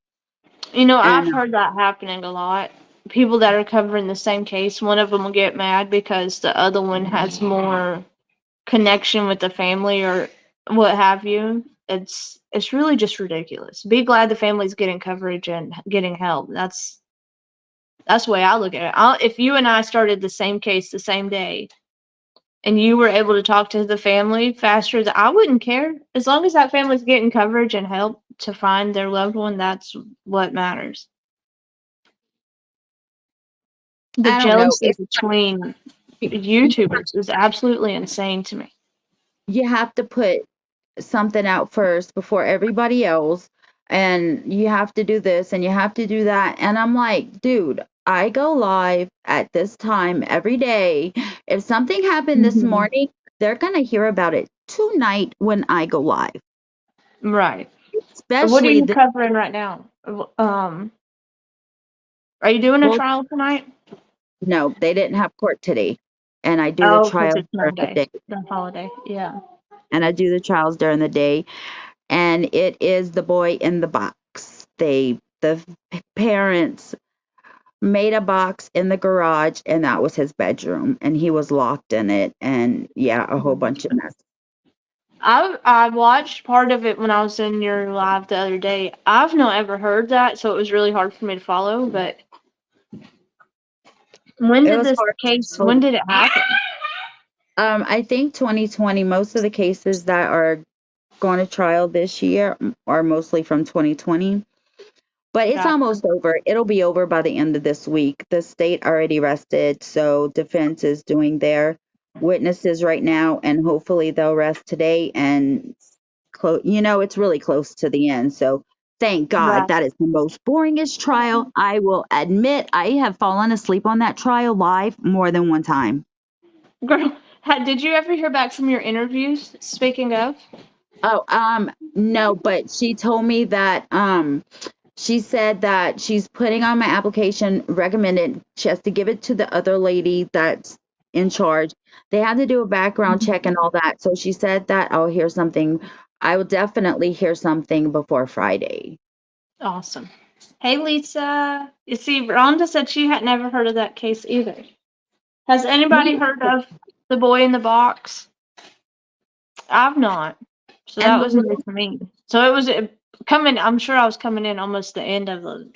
I've And heard that happening a lot. People that are covering the same case, one of them will get mad because the other one has more connection with the family or what have you. It's really just ridiculous. Be glad the family's getting coverage and getting help. That's the way I look at it. If you and I started the same case the same day, and you were able to talk to the family faster, I wouldn't care. As long as that family's getting coverage and help to find their loved one, that's what matters. The I don't know. jealousy between YouTubers is absolutely insane to me. You have to put something out first before everybody else, and you have to do this and you have to do that, and I'm like, dude, I go live at this time every day. If something happened this Mhm. morning, they're gonna hear about it tonight when I go live, Right. What are especially you the covering right now? Are you doing a well, trial tonight? no, they didn't have court today, and I do the Oh, because trials it's during the Monday, day, the holiday. Yeah. and I do the trials during the day, and it is the boy in the box. The parents made a box in the garage, and that was his bedroom, and he was locked in it, and yeah, a whole bunch of mess. I watched part of it when I was in your live the other day. I've not ever heard that, so it was really hard for me to follow. But It was hard to when follow. did it happen? I think 2020, most of the cases that are going to trial this year are mostly from 2020. But it's Gotcha. almost over. It'll be over by the end of this week. The state already rested, so defense is doing their witnesses right now, and hopefully they'll rest today. And it's really close to the end. So thank God. Right. That is the most boringest trial. I will admit I have fallen asleep on that trial live more than one time. Girl, did you ever hear back from your interviews? Speaking of. Oh, no, but she told me that she said that she's putting on my application recommended. She has to give it to the other lady that's in charge. They have to do a background check and all that. So she said that I'll hear something. I will definitely hear something before Friday. Awesome. Hey, Lisa. You see, Rhonda said she had never heard of that case either. Has anybody Me heard of the boy in the box? I've not. So that and the was new for me. So it was coming, I'm sure I was coming in almost the end of the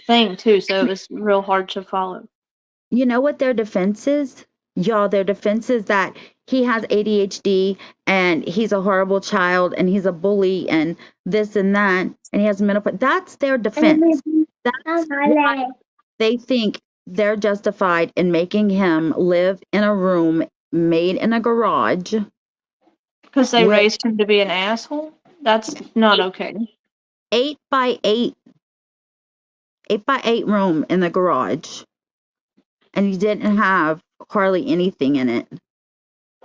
thing too, so it was real hard to follow. You know what their defense is? Y'all, their defense is that he has ADHD and he's a horrible child and he's a bully and this and that and he has mental. That's their defense. That's why they think they're justified in making him live in a room made in a garage Because they with raised him to be an asshole? That's not eight, okay. 8 by 8, 8 by 8 room in the garage, and he didn't have hardly anything in it.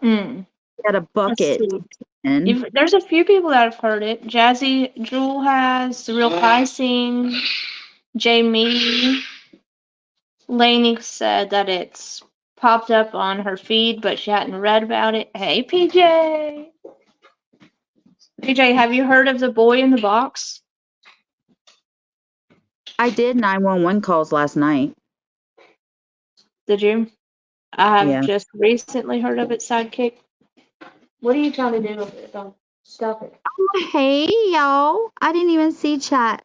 Mm. He had a Let's bucket. see. And There's a few people that have heard it. Jazzy Jewel has, The Real Pricing, Jamie. Lainey said that it's popped up on her feed, but she hadn't read about it. Hey, PJ. PJ, have you heard of the boy in the box? I did 911 calls last night. Did you? I have Yeah. just recently heard of it, Sidekick. What are you trying to do with it? Don't stop it. Hey, y'all. I didn't even see chat.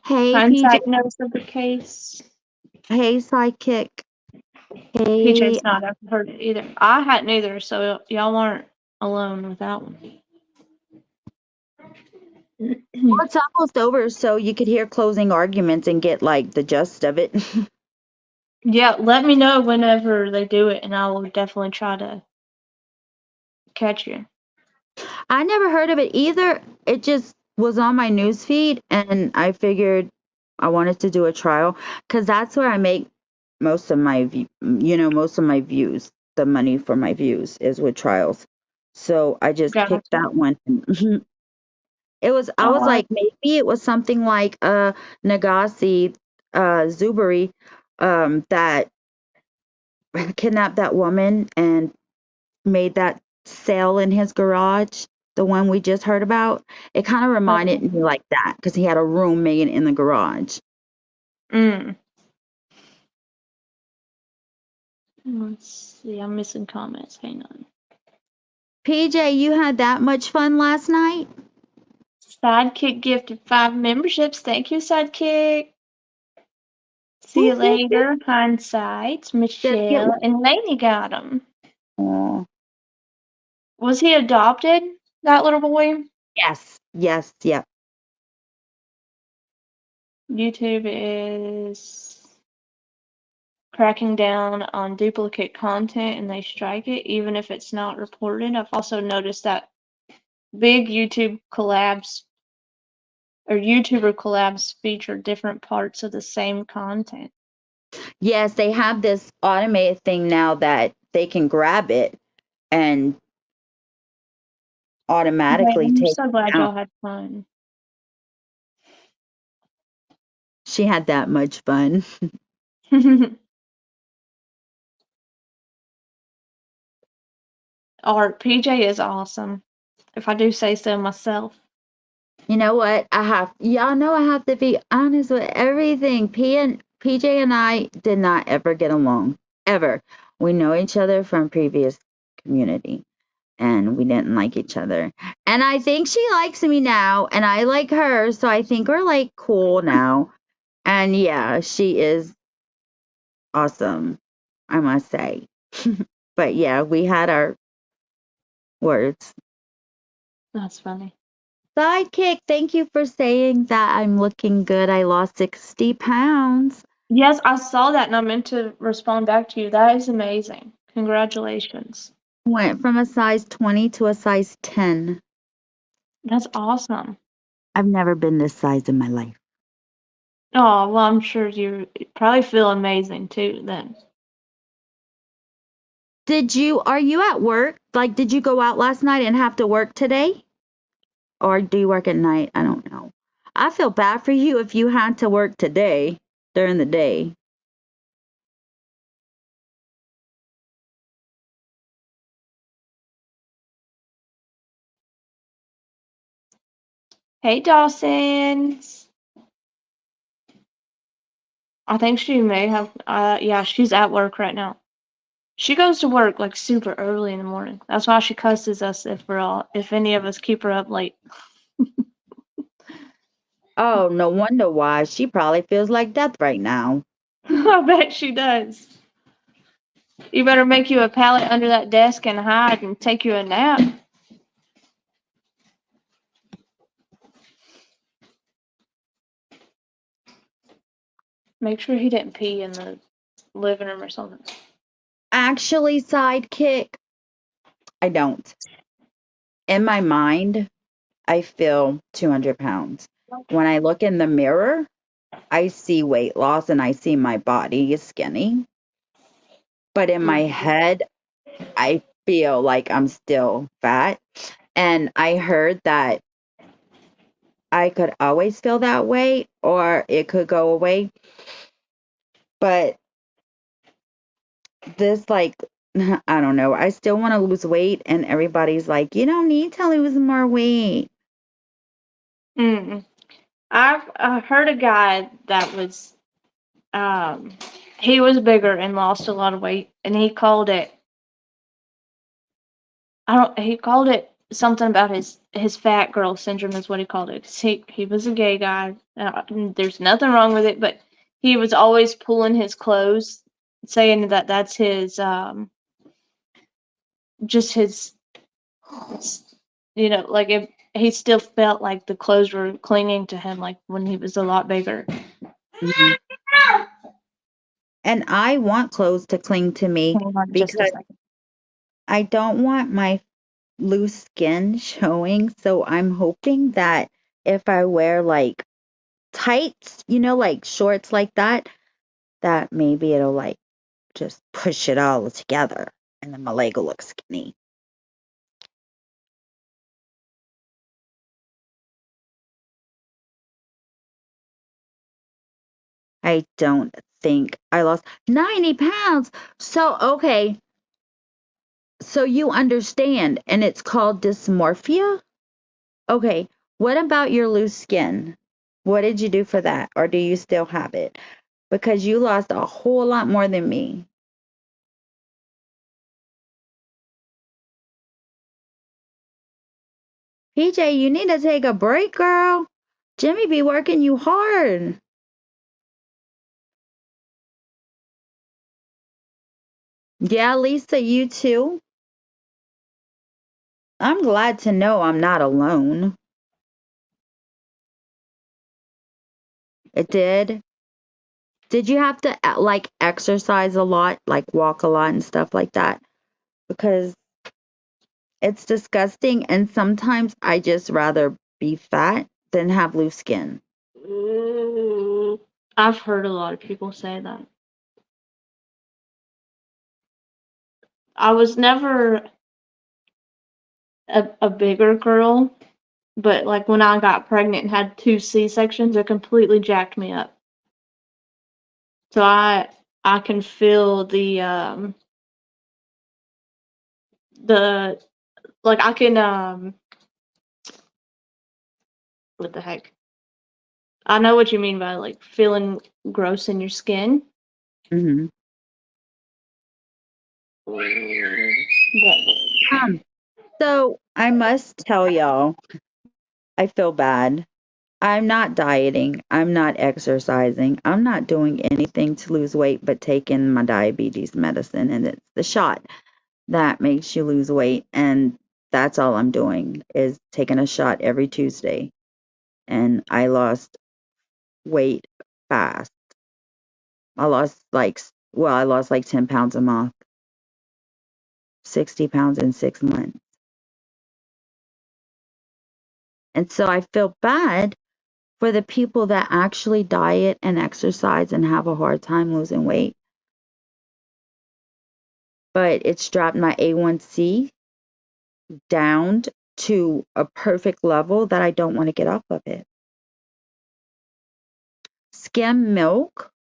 Hey, PJ. Hindsight knows of the case. Hey, Sidekick. Hey. PJ's not ever heard it either. I hadn't either, so y'all aren't alone with that one. Well, it's almost over, so you could hear closing arguments and get like the gist of it. Yeah, let me know whenever they do it, and I will definitely try to catch you. I never heard of it either. It just was on my news feed, and I figured I wanted to do a trial because that's where I make most of my most of my views. The money for my views is with trials. So I just picked Gotcha. that one. It was I was Oh, like maybe it was something like Nagasi Zuberi that kidnapped that woman and made that sale in his garage, the one we just heard about. It kind of reminded me like that because he had a room made in the garage. mm. Let's see. I'm missing comments. Hang on. PJ, you had that much fun last night? Sidekick gifted 5 memberships. Thank you, Sidekick. See you Whoop, whoop, whoop. later. Hindsight. Did I get Michelle one? and Lainey got him. Oh, Was he adopted? That little boy? yes, yes, yep. YouTube is cracking down on duplicate content and they strike it even if it's not reported. I've also noticed that big YouTube collabs or YouTuber collabs feature different parts of the same content. Yes, they have this automated thing now that they can grab it and Okay, automatically I'm take so it glad out. y'all had fun. She had that much fun. Art PJ is awesome, if I do say so myself. You know what? Y'all know I have to be honest with everything. PJ and I did not ever get along. Ever. We know each other from previous community and we didn't like each other. And I think she likes me now and I like her, so I think we're like cool now. And yeah, she is awesome, I must say. But yeah, we had our words. That's funny. Sidekick, thank you for saying that I'm looking good. I lost 60 pounds. Yes, I saw that and I meant to respond back to you. That is amazing. Congratulations. Went from a size 20 to a size 10. That's awesome. I've never been this size in my life. Oh, well, I'm sure you probably feel amazing too then. Are you at work? Like, did you go out last night and have to work today? Or do you work at night? I don't know. I feel bad for you if you had to work today during the day. Hey, Dawson. I think she may have, yeah, she's at work right now. She goes to work like super early in the morning. That's why she cusses us if any of us keep her up late. Oh, no wonder why. She probably feels like death right now. I bet she does. You better make you a pallet under that desk and hide and take you a nap. Make sure he didn't pee in the living room or something. Actually, sidekick, I don't. In my mind, I feel 200 pounds. When I look in the mirror, I see weight loss and I see my body is skinny. But in my head, I feel like I'm still fat. And I heard that I could always feel that way or it could go away. But this, like, I don't know. I still want to lose weight. And everybody's like, you don't need to lose more weight. Mm. I've heard a guy that was, um, he was bigger and lost a lot of weight, and he called it, he called it something about his fat girl syndrome is what he called it. 'Cause he was a gay guy. There's nothing wrong with it, but he was always pulling his clothes, saying that that's his, just his, like if he still felt like the clothes were clinging to him, like when he was a lot bigger. Mhm. And I want clothes to cling to me Hold on just a because second. I don't want my loose skin showing. So I'm hoping that if I wear like tights, like shorts like that maybe it'll like just push it all together and then my leg will look skinny. I don't think I lost 90 pounds. So, okay. So you understand, and it's called dysmorphia? Okay. What about your loose skin? What did you do for that? Or do you still have it? Because you lost a whole lot more than me. PJ, you need to take a break, girl. Jimmy be working you hard. Yeah, Lisa, you too. I'm glad to know I'm not alone. It did. Did you have to like exercise a lot, like walk a lot and stuff like that? Because it's disgusting and sometimes I just rather be fat than have loose skin. I've heard a lot of people say that. I was never a bigger girl, but like when I got pregnant and had 2 C-sections, it completely jacked me up. So I can feel the like I can what the heck? I know what you mean by like feeling gross in your skin. Hmm. But So I must tell y'all, I feel bad. I'm not dieting. I'm not exercising. I'm not doing anything to lose weight but taking my diabetes medicine, and it's the shot that makes you lose weight. And that's all I'm doing is taking a shot every Tuesday. And I lost weight fast. I lost like 10 pounds a month, 60 pounds in 6 months. And so I feel bad for the people that actually diet and exercise and have a hard time losing weight. But it's dropped my A1C down to a perfect level that I don't want to get off of it. Skim milk?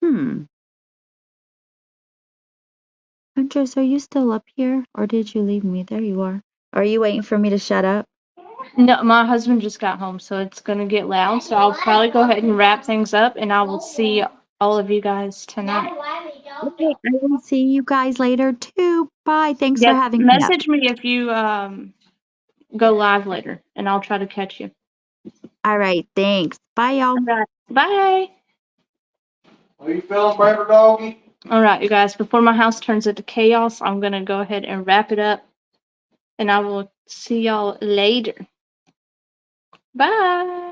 Hmm. Huntress, are you still up here or did you leave me? There you are. Are you waiting for me to shut up? no, my husband just got home, so it's gonna get loud. So I'll probably go ahead and wrap things up, and I will see all of you guys tonight. Okay, I will see you guys later too. Bye. Thanks for Yep. having me up. Message me if you go live later, and I'll try to catch you. All right, thanks. Bye, y'all. All right. Bye. Are you feeling better, doggy? All right, you guys. Before my house turns into chaos, I'm gonna go ahead and wrap it up, and I will see y'all later. Bye.